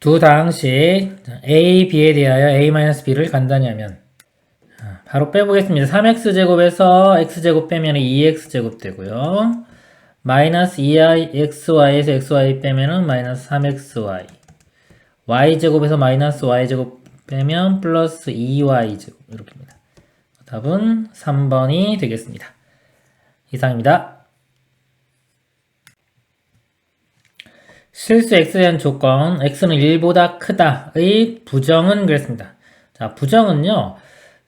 두 다항식 a, b에 대하여 a-b를 간단히 하면 바로 빼보겠습니다. 3x제곱에서 x제곱 빼면 2x제곱 되고요. 마이너스 2xy에서 xy 빼면은 마이너스 3xy, y제곱에서 마이너스 y제곱 빼면 플러스 2y제곱 이렇게입니다. 답은 3번이 되겠습니다. 이상입니다. 실수 x에 대한 조건, x는 1보다 크다의 부정은 그랬습니다. 자, 부정은요,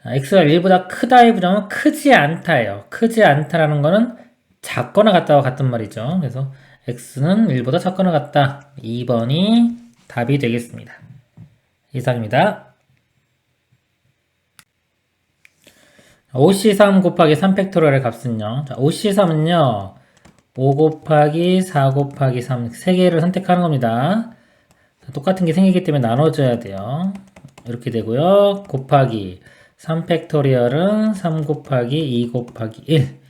x가 1보다 크다의 부정은 크지 않다예요. 크지 않다라는 거는 작거나 같다와 같은 말이죠. 그래서 x는 1보다 작거나 같다. 2번이 답이 되겠습니다. 이상입니다. 5C3 곱하기 3팩토리얼의 값은요. 자, 5C3은요. 5 곱하기 4 곱하기 3 3개를 선택하는 겁니다. 똑같은 게 생기기 때문에 나눠줘야 돼요. 이렇게 되고요. 곱하기 3팩토리얼은 3 곱하기 2 곱하기 1.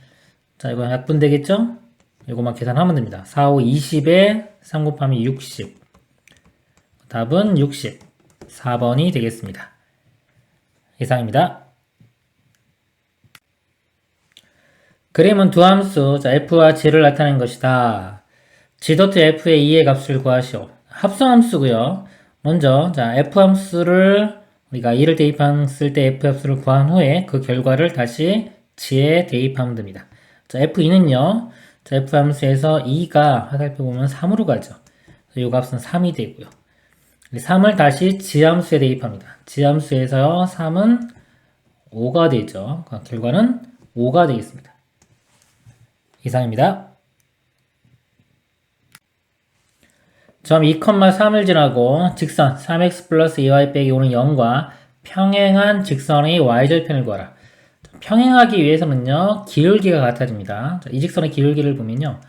자, 이거 약분 되겠죠? 이거만 계산하면 됩니다. 4, 5, 20에 3 곱하면 60. 답은 60. 4번이 되겠습니다. 이상입니다. 그림은 두 함수, 자, f와 g를 나타낸 것이다. g.f의 2의 값을 구하시오. 합성함수고요. 먼저 자, f 함수를 우리가 2를 대입했을 때 f 함수를 구한 후에 그 결과를 다시 g에 대입하면 됩니다. 자, f2는요. 자, f함수에서 2가 화살표 보면 3으로 가죠. 이 값은 3이 되고요. 3을 다시 g함수에 대입합니다. g함수에서 3은 5가 되죠. 결과는 5가 되겠습니다. 이상입니다. 점 2,3을 지나고 직선 3x 플러스 2y 빼기 5는 0과 평행한 직선의 y절편을 구하라. 평행하기 위해서는요, 기울기가 같아집니다. 이 직선의 기울기를 보면요,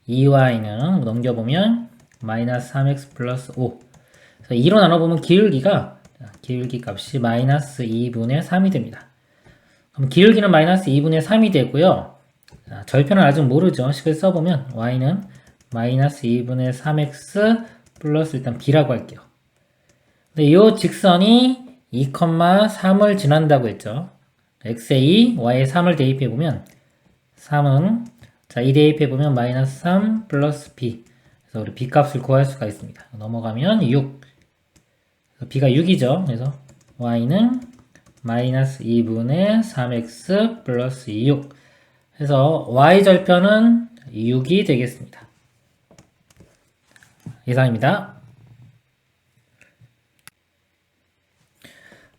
2y는 넘겨보면 마이너스 3x 플러스 5. 그래서 2로 나눠보면 기울기가, 기울기 값이 마이너스 2분의 3이 됩니다. 그럼 기울기는 마이너스 2분의 3이 되고요. 자, 절편은 아직 모르죠. 식을 써보면 y는 마이너스 2분의 3x 플러스 일단 b라고 할게요. 근데 이 직선이 2,3을 지난다고 했죠. x에 2, y에 3을 대입해보면 3은 자, 2 대입해보면 마이너스 3 플러스 b. 그래서 우리 b 값을 구할 수가 있습니다. 넘어가면 6. b가 6이죠. 그래서 y는 마이너스 2분의 3x 플러스 6. 그래서 y절편은 6이 되겠습니다. 이상입니다.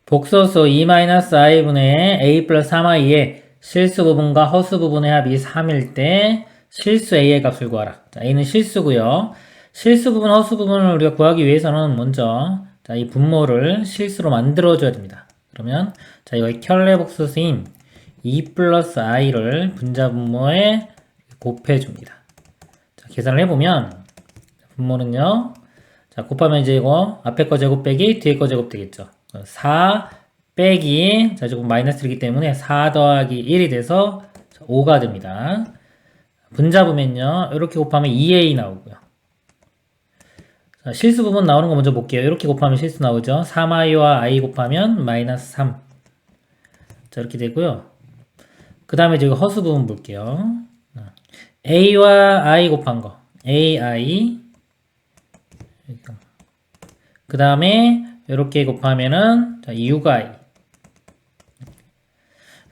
복소수 2-i분의 a 플러스 3i의 실수 부분과 허수 부분의 합이 3일 때 실수 a의 값을 구하라. 자, a는 실수고요. 실수 부분, 허수 부분을 우리가 구하기 위해서는 먼저 자, 이 분모를 실수로 만들어줘야 됩니다. 그러면 자, 이거의 켤레 복소수인 2 플러스 i를 분자 분모에 곱해줍니다. 자, 계산을 해보면 분모는요. 자, 곱하면 이제 이거 앞에 거 제곱 빼기 뒤에 거 제곱 되겠죠. 4 빼기 자, 조금 마이너스이기 때문에 4 더하기 1이 돼서 5가 됩니다. 분자 보면요. 이렇게 곱하면 2a 나오고요. 자, 실수 부분 나오는 거 먼저 볼게요. 이렇게 곱하면 실수 나오죠. 3i와 i 곱하면 마이너스 3. 자, 이렇게 되고요. 그 다음에 이제 허수 부분 볼게요. a와 i 곱한 거. ai. 그 다음에 이렇게 곱하면은 6i.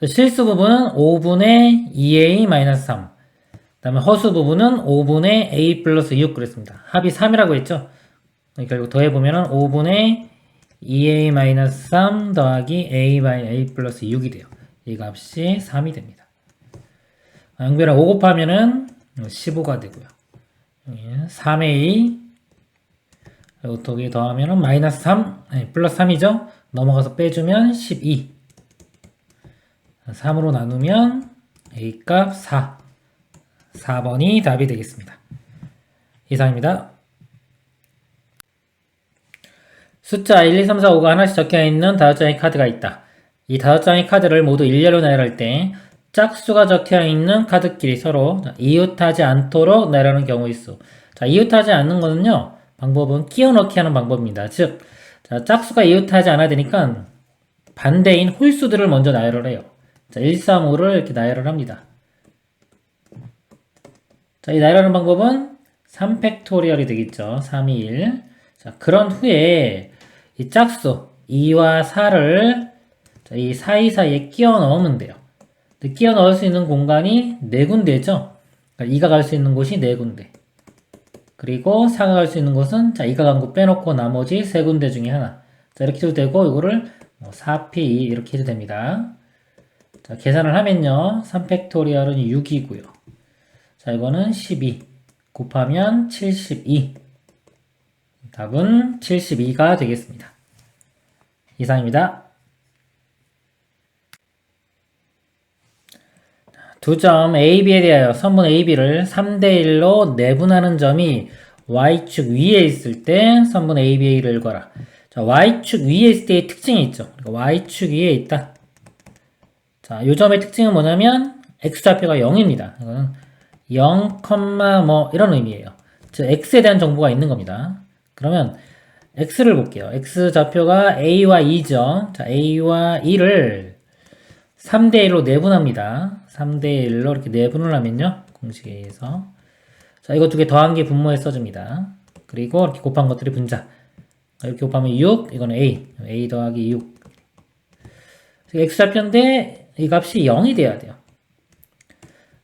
실수 부분은 5분의 2a-3. 그 다음에 허수 부분은 5분의 a 플러스 6 그랬습니다. 합이 3이라고 했죠. 결국 더해보면은 5분의 2a-3 더하기 a 플러스 6이 돼요. 이 값이 3이 됩니다. 양변에 5 곱하면은 15가 되고요. 3a 그리고 또 여기 더하면은 마이너스 3, 아니, 플러스 3이죠? 넘어가서 빼주면 12. 3으로 나누면 a 값 4. 4번이 답이 되겠습니다. 이상입니다. 숫자 1, 2, 3, 4, 5가 하나씩 적혀있는 5장의 카드가 있다. 이 5장의 카드를 모두 일렬로 나열할 때 짝수가 적혀있는 카드끼리 서로 이웃하지 않도록 나열하는 경우의 수. 자, 이웃하지 않는 거는요. 방법은 끼워 넣기 하는 방법입니다. 즉, 자, 짝수가 이웃하지 않아야 되니까 반대인 홀수들을 먼저 나열을 해요. 자, 1, 3, 5를 이렇게 나열을 합니다. 자, 이 나열하는 방법은 3팩토리얼이 되겠죠. 3, 2, 1. 자, 그런 후에 이 짝수 2와 4를 이 사이사이에 끼워 넣으면 돼요. 끼워 넣을 수 있는 공간이 4군데죠. 그러니까 2가 갈 수 있는 곳이 4군데. 그리고 4가 갈 수 있는 곳은 자, 2가 간 곳 빼놓고 나머지 3군데 중에 하나. 자, 이렇게 해도 되고 이거를 4P2 이렇게 해도 됩니다. 자, 계산을 하면요. 3팩토리얼은 6이고요. 자, 이거는 12 곱하면 72. 답은 72가 되겠습니다. 이상입니다. 두 점 AB에 대하여 선분 AB를 3대1로 내분하는 점이 Y축 위에 있을 때 선분 ABA를 구하라. 자, Y축 위에 있을 때의 특징이 있죠. 그러니까 Y축 위에 있다. 자, 요 점의 특징은 뭐냐면 X좌표가 0입니다. 이거는 0, 뭐 이런 의미예요. 즉 X에 대한 정보가 있는 겁니다. 그러면 X를 볼게요. X좌표가 A와 2죠. 자, A와 2를 3대1로 내분합니다. 3대1로 이렇게 내분을 하면요. 공식에 의해서. 자, 이거 두 개 더한 게 분모에 써줍니다. 그리고 이렇게 곱한 것들이 분자. 이렇게 곱하면 6, 이거는 A. A 더하기 6. X좌표인데 이 값이 0이 돼야 돼요.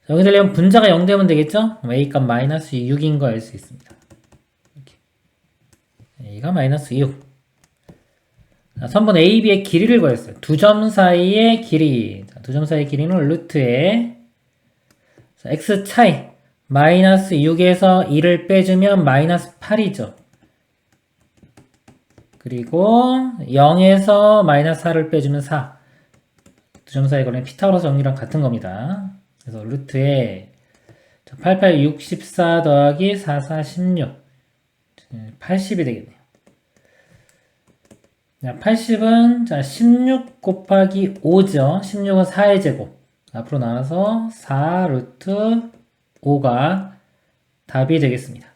자, 여기 되려면 분자가 0 되면 되겠죠? A 값 마이너스 6인 거 알 수 있습니다. 이렇게. A가 마이너스 6. 자, 선분 A, B의 길이를 구했어요. 두 점 사이의 길이. 두 점 사이의 길이는 루트에 자, X 차이 마이너스 6에서 2를 빼주면 마이너스 8이죠. 그리고 0에서 마이너스 4를 빼주면 4. 두 점 사이의 거리는 피타고라스 정리랑 같은 겁니다. 그래서 루트에 88, 64 더하기 44, 16 80이 되겠네요. 80은 자 16 곱하기 5죠. 16은 4의 제곱. 앞으로 나눠서 4 루트 5가 답이 되겠습니다.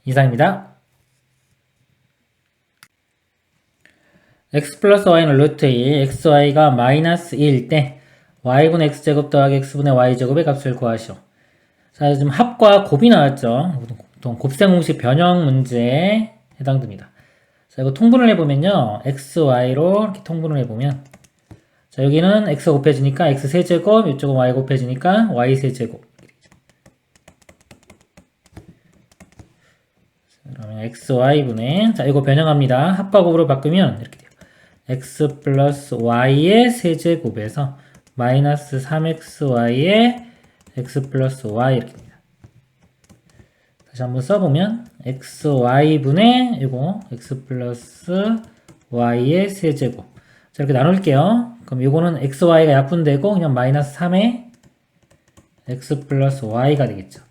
이상입니다. x 플러스 y는 루트 2, xy가 마이너스 2일 때 y분의 x제곱 더하기 x분의 y제곱의 값을 구하시오. 자, 지금 합과 곱이 나왔죠. 보통 곱셈 공식 변형 문제에 해당됩니다. 자, 이거 통분을 해보면요. xy로 이렇게 통분을 해보면 자, 여기는 x 곱해지니까 x 세제곱, 이쪽은 y 곱해지니까 y 세제곱. 그러면 xy분의 자, 이거 변형합니다. 합과 곱으로 바꾸면 이렇게 돼요. x 플러스 y의 세제곱에서 마이너스 3xy의 x 플러스 y 이렇게 됩니다. 다시 한번 써보면 xy분의 이거 x 플러스 y의 세제곱. 자, 이렇게 나눌게요. 그럼 이거는 xy가 약분되고 그냥 마이너스 3의 x 플러스 y가 되겠죠.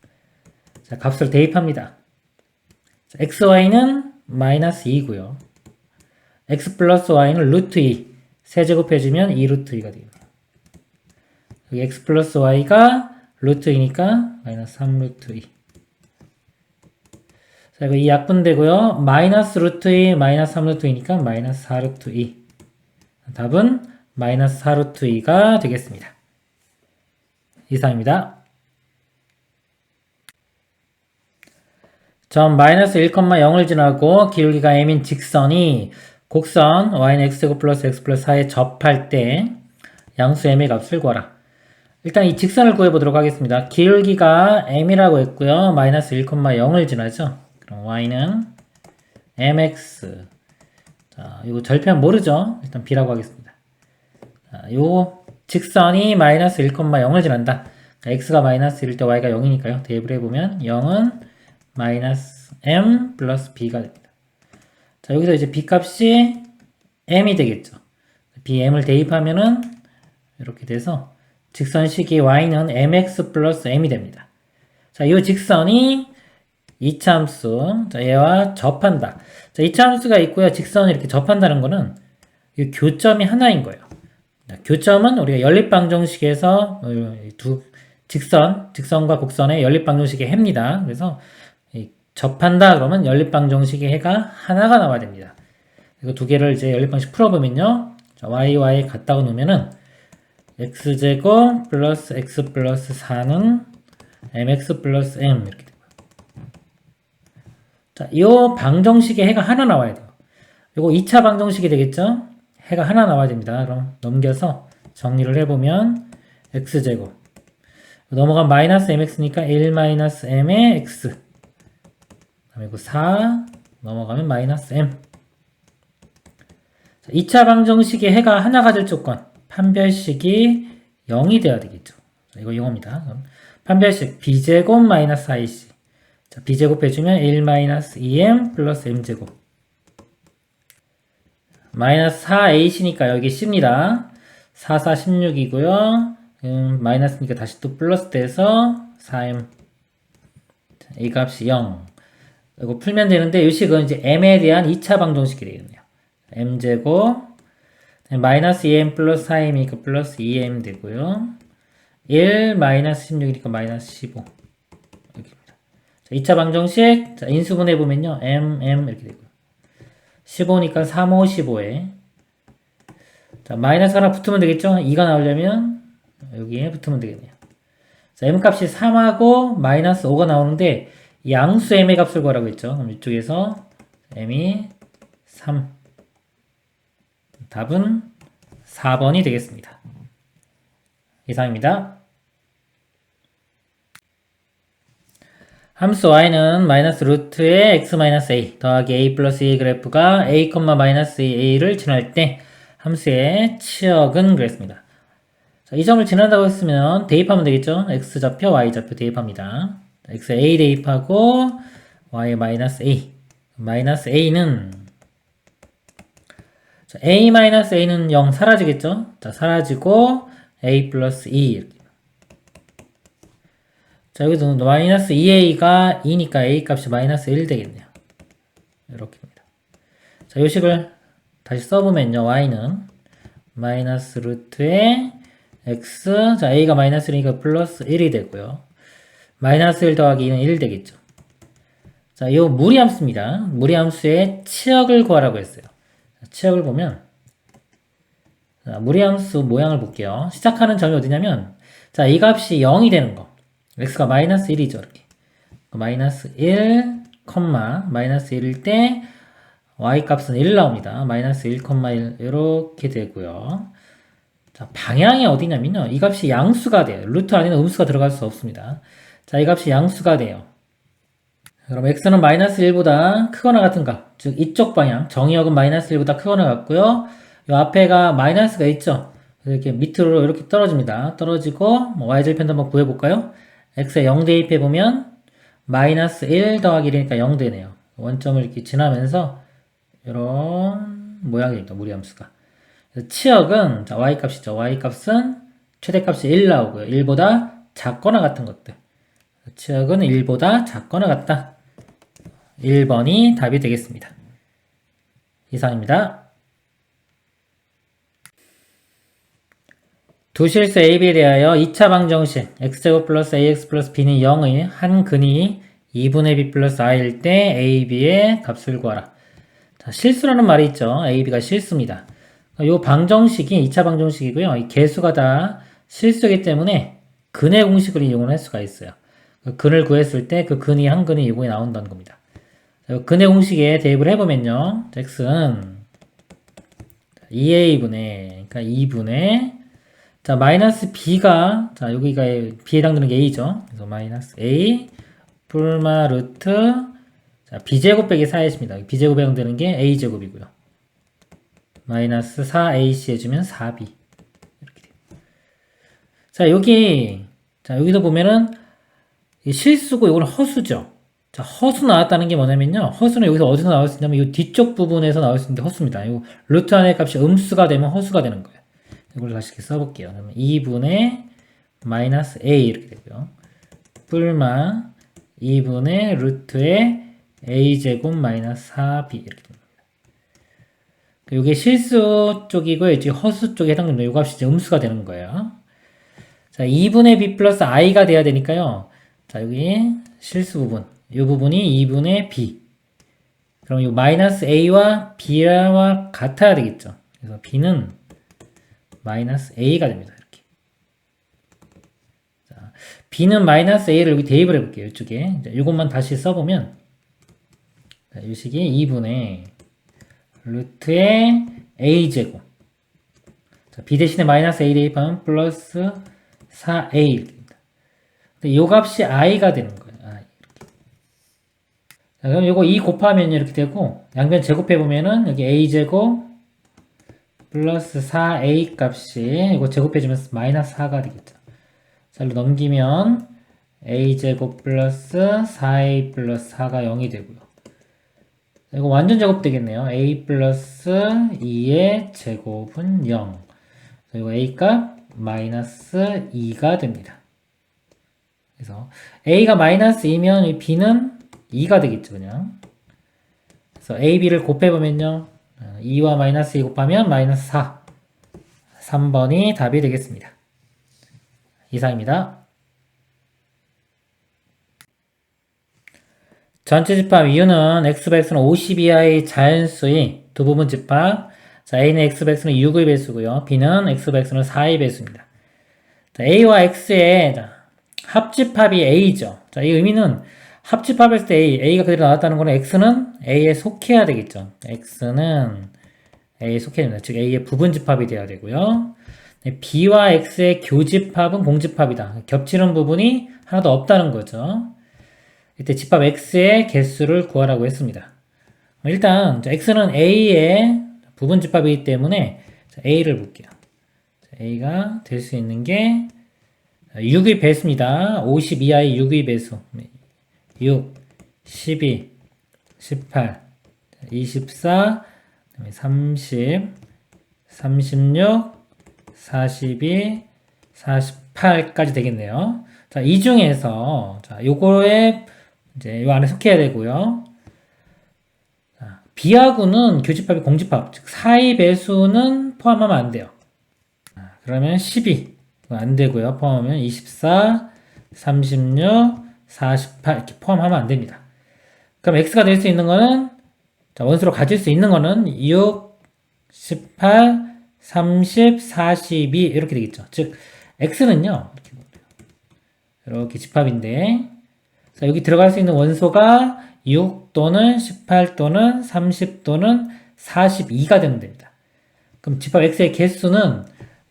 자, 값을 대입합니다. 자, xy는 마이너스 2고요. x 플러스 y는 루트 2. 세제곱 해주면 2 루트 2가 되겠네요. 여기 x 플러스 y가 루트 2니까 마이너스 3 루트 2. 자, 이거 2 약분되고요. 마이너스 루트 2, 마이너스 3 루트 2니까 마이너스 4 루트 2. 답은 마이너스 4 루트 2가 되겠습니다. 이상입니다. 점 마이너스 1,0을 지나고 기울기가 m인 직선이 곡선 y는 x제곱 플러스 x 플러스 4에 접할 때 양수 m의 값을 구하라. 일단 이 직선을 구해보도록 하겠습니다. 기울기가 m이라고 했고요. 마이너스 1,0을 지나죠. 그럼 y는 mx. 자, 이거 절편 모르죠? 일단 b라고 하겠습니다. 자, 요 직선이 마이너스 1,0을 지난다. x가 마이너스 1일 때 y가 0이니까요. 대입을 해보면 0은 마이너스 m 플러스 b가 됩니다. 자, 여기서 이제 b 값이 m이 되겠죠. bm을 대입하면은 이렇게 돼서 직선식이 y는 mx 플러스 m이 됩니다. 자, 이 직선이 이차함수, 자, 얘와 접한다. 자, 이차함수가 있고요. 직선을 이렇게 접한다는 거는 이 교점이 하나인 거예요. 자, 교점은 우리가 연립방정식에서 두 직선과 곡선의 연립방정식의 해입니다. 그래서 접한다 그러면 연립방정식의 해가 하나가 나와야 됩니다. 이거 두 개를 이제 연립방식 풀어보면요. 자, y 같다고 놓으면은 x제곱 플러스 x 플러스 4는 mx 플러스 m 이렇게 되고요. 자, 이 방정식의 해가 하나 나와야 돼요. 이거 2차 방정식이 되겠죠? 해가 하나 나와야 됩니다. 그럼 넘겨서 정리를 해보면 x제곱 넘어가면 마이너스 mx니까 1 마이너스 m의 x 그리고 4 넘어가면 마이너스 m. 자, 2차 방정식의 해가 하나가 될 조건 판별식이 0이 돼야 되겠죠. 자, 이거 이겁니다. 그럼 판별식 b제곱 마이너스 4ac 자, b제곱 해주면 1 마이너스 2m 플러스 m제곱 마이너스 4ac니까 여기 c입니다. 4, 4, 16이고요. 마이너스니까 다시 또 플러스 돼서 4m 이 값이 0 이거 풀면 되는데 이 식은 이제 m에 대한 2차 방정식이 되겠네요. m제곱 마이너스 2m 플러스 4m이니까 플러스 2m 되고요. 1 마이너스 16이니까 마이너스 15 이렇게입니다. 자, 2차 방정식 자, 인수분해 보면요. m 이렇게 되고요. 15니까 3, 5, 15에 자, 마이너스 하나 붙으면 되겠죠? 2가 나오려면 여기에 붙으면 되겠네요. 자, m값이 3하고 마이너스 5가 나오는데 양수 m의 값을 구하라고 했죠. 그럼 이쪽에서 m이 3 답은 4번이 되겠습니다. 이상입니다. 함수 y는 마이너스 루트의 x 마이너스 a 더하기 a 플러스 a 그래프가 a, 마이너스 a를 지날 때 함수의 치역은 그랬습니다. 자, 이 점을 지난다고 했으면 대입하면 되겠죠? x좌표, y좌표 대입합니다. x에 a 대입하고 y에 마이너스 a 마이너스 a는 자, a 마이너스 a는 0 사라지겠죠? 자, 사라지고 a 플러스 2 이렇게. 자, 여기서 마이너스 2a가 2니까 a 값이 마이너스 1 되겠네요. 이렇게입니다. 자, 이 식을 다시 써보면요. y는 마이너스 루트의 x 자, a가 마이너스 1이니까 플러스 1이 되고요. 마이너스 1 더하기 2는 1 되겠죠. 자, 이 무리함수입니다. 무리함수의 치역을 구하라고 했어요. 자, 치역을 보면 자, 무리함수 모양을 볼게요. 시작하는 점이 어디냐면 자, 이 값이 0이 되는 거. x가 마이너스 1이죠. 이렇게. 마이너스 1, 마이너스 1일 때 y 값은 1 나옵니다. 마이너스 1, 1 이렇게 되고요. 자, 방향이 어디냐면요. 이 값이 양수가 돼요. 루트 안에는 음수가 들어갈 수 없습니다. 자, 이 값이 양수가 돼요. 그럼 x는 마이너스 1보다 크거나 같은가? 즉 이쪽 방향 정의역은 마이너스 1보다 크거나 같고요. 이 앞에가 마이너스가 있죠. 이렇게 밑으로 이렇게 떨어집니다. 떨어지고 뭐 y절편도 한번 구해볼까요? x에 0 대입해보면 마이너스 1 더하기 1이니까 0 되네요. 원점을 이렇게 지나면서 이런 모양이 됩니다. 무리함수가. 치역은 자, y값이죠. y값은 최대값이 1 나오고요. 1보다 작거나 같은 것들. 치역은 1보다 작거나 같다. 1번이 답이 되겠습니다. 이상입니다. 두 실수 AB에 대하여 2차 방정식 x제곱 플러스 ax 플러스 b는 0의 한 근이 2분의 b 플러스 i일 때 AB의 값을 구하라. 자, 실수라는 말이 있죠. AB가 실수입니다. 이 방정식이 2차 방정식이고요. 이 개수가 다 실수이기 때문에 근의 공식을 이용할 수가 있어요. 그 근을 구했을 때 그 근이 한 근이 이거에 나온다는 겁니다. 자, 근의 공식에 대입을 해보면요. x는 2a분의 그러니까 2분의 자, 마이너스 b가, 자, 여기가 b에 해당되는 게 a죠. 그래서 마이너스 a, 풀마 루트, 자, b제곱 빼기 4a입니다. b제곱에 해당되는 게 a제곱이고요. 마이너스 4ac 해주면 4b. 이렇게 돼요. 자, 여기도 보면은, 실수고, 이거는 허수죠. 자, 허수 나왔다는 게 뭐냐면요. 허수는 여기서 어디서 나올 수 있냐면, 이 뒤쪽 부분에서 나올 수 있는데 허수입니다. 이 루트 안의 값이 음수가 되면 허수가 되는 거예요. 이걸 다시 이렇게 써볼게요. 그러면 2분의 마이너스 a 이렇게 되고요. 뿔마 2분의 루트의 a제곱 마이너스 4b 이렇게 됩니다. 이게 실수 쪽이고요. 이제 허수 쪽에 해당되는 이 값이 이제 음수가 되는 거예요. 자, 2분의 b 플러스 i가 돼야 되니까요. 자, 여기 실수 부분 이 부분이 2분의 b. 그럼 이 마이너스 a와 b와 같아야 되겠죠. 그래서 b는 마이너스 a가 됩니다. 이렇게. 자, b는 마이너스 a를 여기 대입을 해볼게요. 이쪽에. 이것만 다시 써보면, 자, 이 식이 2분의 루트의 a제곱. 자, b 대신에 마이너스 a 대입하면 플러스 4a 됩니다. 근데 이 값이 i가 되는 거예요. i. 자, 그럼 요거 2 곱하면 이렇게 되고, 양변 제곱해보면은 여기 a제곱 플러스 4a 값이 이거 제곱해주면 마이너스 4가 되겠죠. 자, 이로 넘기면 a제곱 플러스 4a 플러스 4가 0이 되고요. 자, 이거 완전 제곱 되겠네요. a 플러스 2의 제곱은 0. 그리고 a 값 마이너스 2가 됩니다. 그래서 a가 마이너스 2면 이 b는 2가 되겠죠, 그냥. 그래서 a, b를 곱해보면요. 2와 마이너스 2 곱하면 마이너스 4. 3번이 답이 되겠습니다. 이상입니다. 전체 집합 이유는 x배수는 50 이하의 자연수의 두 부분 집합. 자, a는 x배수는 6의 배수고요. b는 x배수는 4의 배수입니다. 자, a와 x의 합집합이 a죠. 자, 이 의미는 합집합했을 때 a가 그대로 나왔다는 거는 x는 a에 속해야 되겠죠. x는 a에 속해야 됩니다. 즉 a의 부분집합이 돼야 되고요. b와 x의 교집합은 공집합이다. 겹치는 부분이 하나도 없다는 거죠. 이때 집합 x의 개수를 구하라고 했습니다. 일단 x는 a의 부분집합이기 때문에 a를 볼게요. a가 될 수 있는 게 6의 배수입니다. 50 이하의 6의 배수. 6, 12, 18, 24, 30, 36, 42, 48까지 되겠네요. 자, 이 중에서, 자, 요거에, 이제, 요 안에 속해야 되고요. 자, B하고는 교집합이 공집합, 즉, 4의 배수는 포함하면 안 돼요. 자, 그러면 12, 안 되고요. 포함하면 24, 36, 48, 이렇게 포함하면 안 됩니다. 그럼 X가 될 수 있는 거는, 자, 원수로 가질 수 있는 거는 6, 18, 30, 42 이렇게 되겠죠. 즉 x는요 이렇게 집합인데, 자, 여기 들어갈 수 있는 원소가 6 또는 18 또는 30 또는 42가 되면 됩니다. 그럼 집합 x의 개수는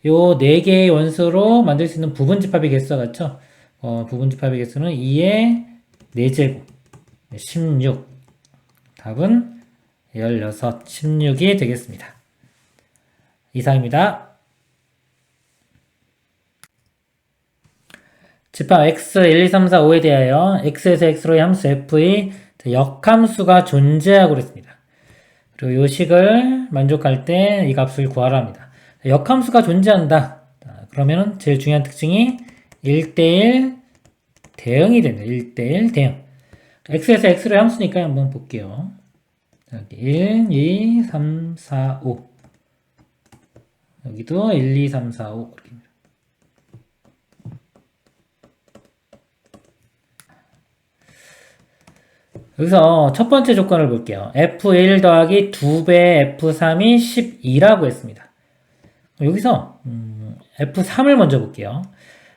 요 4개의 원소로 만들 수 있는 부분집합의 개수와 같죠. 부분집합의 개수는 2의 4제곱 16. 답은 16, 16이 되겠습니다. 이상입니다. 집합 x 1, 2, 3, 4, 5에 대하여 x에서 x로의 함수 f의 역함수가 존재하고 그랬습니다. 그리고 이 식을 만족할 때 이 값을 구하라 합니다. 역함수가 존재한다. 그러면은 제일 중요한 특징이 1대1 대응이 됩니다. 1대1 대응. x에서 x로의 함수니까 한번 볼게요. 여기 1, 2, 3, 4, 5. 여기도 1, 2, 3, 4, 5. 이렇게. 여기서 첫 번째 조건을 볼게요. F1 더하기 2배 F3이 12라고 했습니다. 여기서 F3을 먼저 볼게요.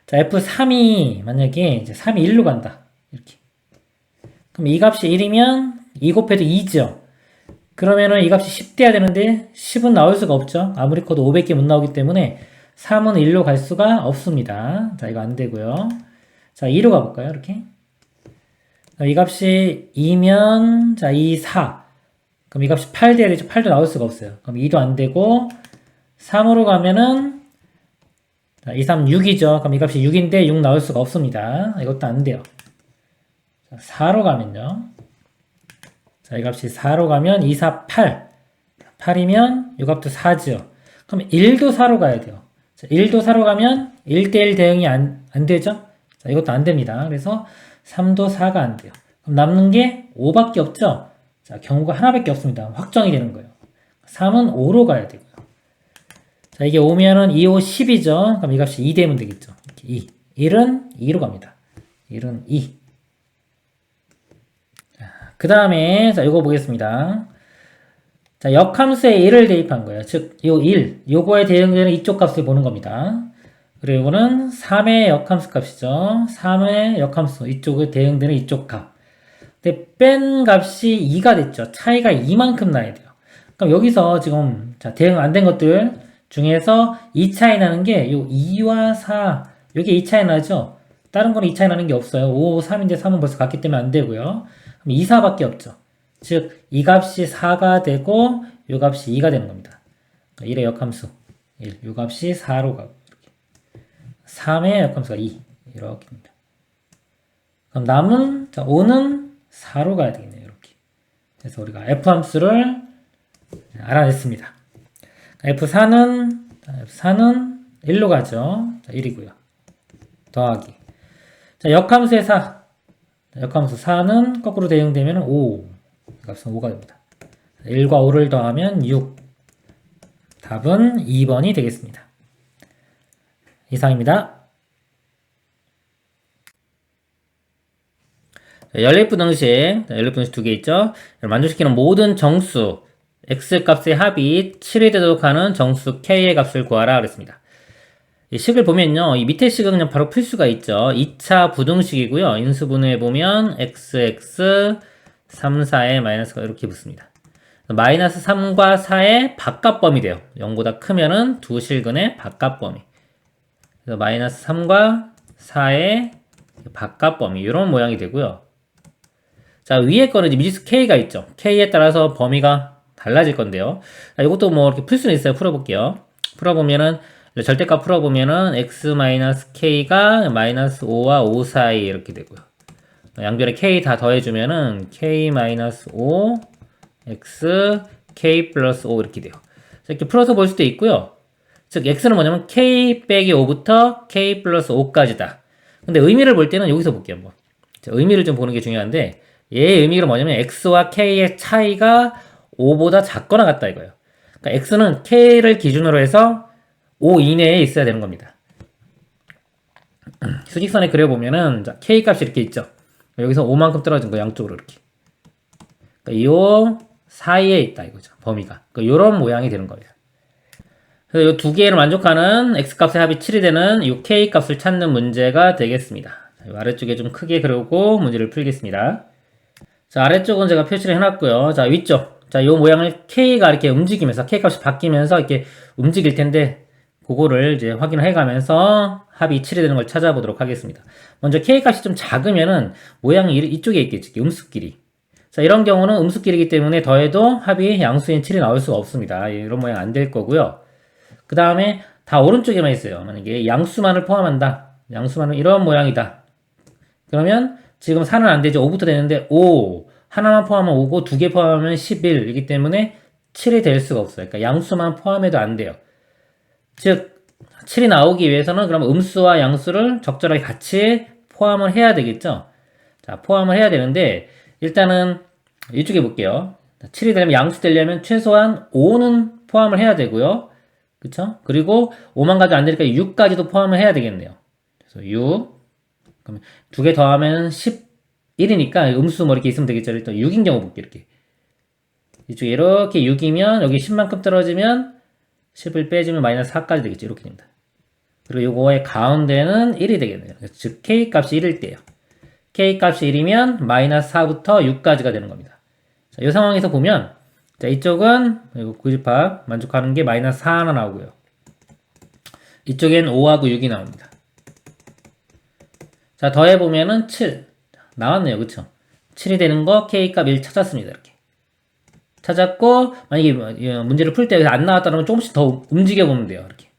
자, F3이 만약에 이제 3이 1로 간다. 이렇게. 그럼 이 값이 1이면 2 곱해도 2죠. 그러면은 이 값이 10 돼야 되는데 10은 나올 수가 없죠. 아무리 커도 500개 못 나오기 때문에 3은 1로 갈 수가 없습니다. 자, 이거 안 되고요. 자, 2로 가볼까요? 이렇게. 이 값이 2면, 자, 2, 4. 그럼 이 값이 8 돼야 되죠. 8도 나올 수가 없어요. 그럼 2도 안 되고, 3으로 가면은, 자, 2, 3, 6이죠. 그럼 이 값이 6인데 6 나올 수가 없습니다. 이것도 안 돼요. 자, 4로 가면요. 자, 이 값이 4로 가면 2, 4, 8. 8이면 이 값도 4죠. 그럼 1도 4로 가야 돼요. 자, 1도 4로 가면 1대1 대응이 안 되죠. 자, 이것도 안 됩니다. 그래서 3도 4가 안 돼요. 그럼 남는 게 5밖에 없죠? 자, 경우가 하나밖에 없습니다. 확정이 되는 거예요. 3은 5로 가야 되고요. 자, 이게 5면은 2, 5, 10이죠? 그럼 이 값이 2 되면 되겠죠? 이렇게 2. 1은 2로 갑니다. 1은 2. 그 다음에, 자, 요거 보겠습니다. 자, 역함수에 1을 대입한 거예요. 즉, 요 1, 요거에 대응되는 이쪽 값을 보는 겁니다. 그리고 이거는 3의 역함수 값이죠. 3의 역함수, 이쪽에 대응되는 이쪽 값. 근데 뺀 값이 2가 됐죠. 차이가 2만큼 나야 돼요. 그럼 여기서 지금, 자, 대응 안 된 것들 중에서 2 차이 나는 게, 요 2와 4, 요게 2 차이 나죠? 다른 거는 2 차이 나는 게 없어요. 5, 3인데 3은 벌써 같기 때문에 안 되고요. 그럼 2, 4밖에 없죠. 즉, 이 값이 4가 되고, 요 값이 2가 되는 겁니다. 1의 역함수 1, 요 값이 4로 가고, 이렇게. 3의 역함수가 2, 이렇게입니다. 그럼 남은, 자, 5는 4로 가야 되겠네요. 이렇게. 그래서 우리가 F함수를 알아냈습니다. F4는 1로 가죠. 자, 1이고요. 더하기. 자, 역함수의 4. 역함수 4는 거꾸로 대응되면 5. 값은 5가 됩니다. 1과 5를 더하면 6. 답은 2번이 되겠습니다. 이상입니다. 연립부등식 두 개 있죠. 만족시키는 모든 정수 x값의 합이 7이 되도록 하는 정수 k의 값을 구하라 그랬습니다. 이 식을 보면요, 이 밑에 식은 그냥 바로 풀 수가 있죠. 2차 부등식이고요. 인수분해 보면 xx 3, 4의 마이너스가 이렇게 붙습니다. 마이너스 3과 4의 바깥범위 돼요. 0보다 크면은 두 실근의 바깥범위. 그래서 마이너스 3과 4의 바깥범위 이런 모양이 되고요. 자, 위에 거는 이제 미지수 K가 있죠. K에 따라서 범위가 달라질 건데요. 자, 이것도 뭐 이렇게 풀 수는 있어요. 풀어볼게요. 풀어보면은, 절대값 풀어보면은, x-k가 마이너스 5와 5 사이 이렇게 되고요. 양변에 K 다 더해주면은, k-5, x, k 플러스 5 이렇게 돼요. 이렇게 풀어서 볼 수도 있고요. 즉, x는 뭐냐면, k 빼기 5부터 k 플러스 5까지다. 근데 의미를 볼 때는 여기서 볼게요, 한번. 자, 의미를 좀 보는 게 중요한데, 얘의 의미가 뭐냐면 x와 k의 차이가 5보다 작거나 같다 이거예요. 그러니까 x는 k를 기준으로 해서 5 이내에 있어야 되는 겁니다. 수직선에 그려보면은 자, k 값이 이렇게 있죠. 여기서 5만큼 떨어진 거 양쪽으로 이렇게. 그러니까 이 사이에 있다 이거죠. 범위가. 그러니까 이런 모양이 되는 거예요. 그래서 이 두 개를 만족하는 x값의 합이 7이 되는 이 k값을 찾는 문제가 되겠습니다. 자, 아래쪽에 좀 크게 그리고 문제를 풀겠습니다. 자, 아래쪽은 제가 표시를 해놨고요. 자, 위쪽. 자, 요 모양을 K가 이렇게 움직이면서, K값이 바뀌면서 이렇게 움직일 텐데, 그거를 이제 확인을 해가면서 합이 7이 되는 걸 찾아보도록 하겠습니다. 먼저 K값이 좀 작으면은 모양이 이쪽에 있겠지. 음수끼리. 자, 이런 경우는 음수끼리이기 때문에 더해도 합이 양수인 7이 나올 수가 없습니다. 이런 모양 안 될 거고요. 그 다음에 다 오른쪽에만 있어요. 만약에 양수만을 포함한다. 양수만은 이런 모양이다. 그러면 지금 4는 안 되죠. 5부터 되는데 5 하나만 포함하면 5고 두 개 포함하면 11이기 때문에 7이 될 수가 없어요. 그러니까 양수만 포함해도 안 돼요. 즉 7이 나오기 위해서는 그럼 음수와 양수를 적절하게 같이 포함을 해야 되겠죠. 자, 포함을 해야 되는데 일단은 이쪽에 볼게요. 7이 되려면 양수 되려면 최소한 5는 포함을 해야 되고요. 그쵸? 그리고 5만 가지 안 되니까 6까지도 포함을 해야 되겠네요. 그래서 6 그럼 두 개 더하면 11이니까 음수 뭐 이렇게 있으면 되겠죠. 일단 6인 경우 볼게요. 이렇게. 이쪽에 이렇게 6이면 여기 10만큼 떨어지면 10을 빼주면 마이너스 4까지 되겠죠. 이렇게 됩니다. 그리고 요거의 가운데는 1이 되겠네요. 즉 K값이 1일 때요. K값이 1이면 마이너스 4부터 6까지가 되는 겁니다. 자, 이 상황에서 보면 자, 이쪽은 구집합 만족하는 게 마이너스 4 하나 나오고요. 이쪽엔 5하고 6이 나옵니다. 자, 더해보면은 7. 나왔네요. 그쵸? 7이 되는 거 K값 1 찾았습니다. 이렇게. 찾았고, 만약에 문제를 풀 때 안 나왔다면 조금씩 더 움직여보면 돼요. 이렇게.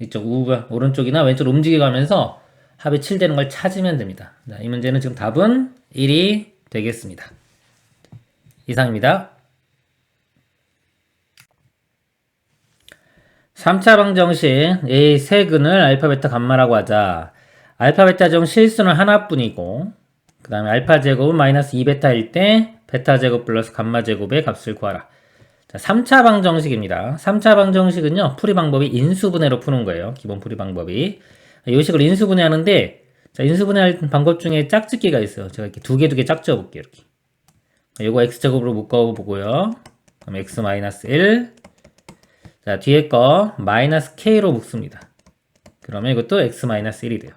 이쪽 오른쪽이나 왼쪽으로 움직여가면서 합이 7 되는 걸 찾으면 됩니다. 자, 이 문제는 지금 답은 1이 되겠습니다. 이상입니다. 3차 방정식 A 세근을 알파, 베타, 감마라고 하자. 알파, 베타 중 실수는 하나뿐이고 그 다음에 알파 제곱은 마이너스 2베타일 때 베타 제곱 플러스 감마 제곱의 값을 구하라. 자, 3차 방정식입니다. 3차 방정식은요, 풀이 방법이 인수분해로 푸는 거예요. 기본 풀이 방법이. 이 식을 인수분해 하는데, 자, 인수분해 할 방법 중에 짝짓기가 있어요. 제가 이렇게 두 개 짝지어 볼게요. 이렇게. 요거 x제곱으로 묶어보고요. 그럼 x 마이너스 1. 자, 뒤에 거 마이너스 k로 묶습니다. 그러면 이것도 x 마이너스 1이 돼요.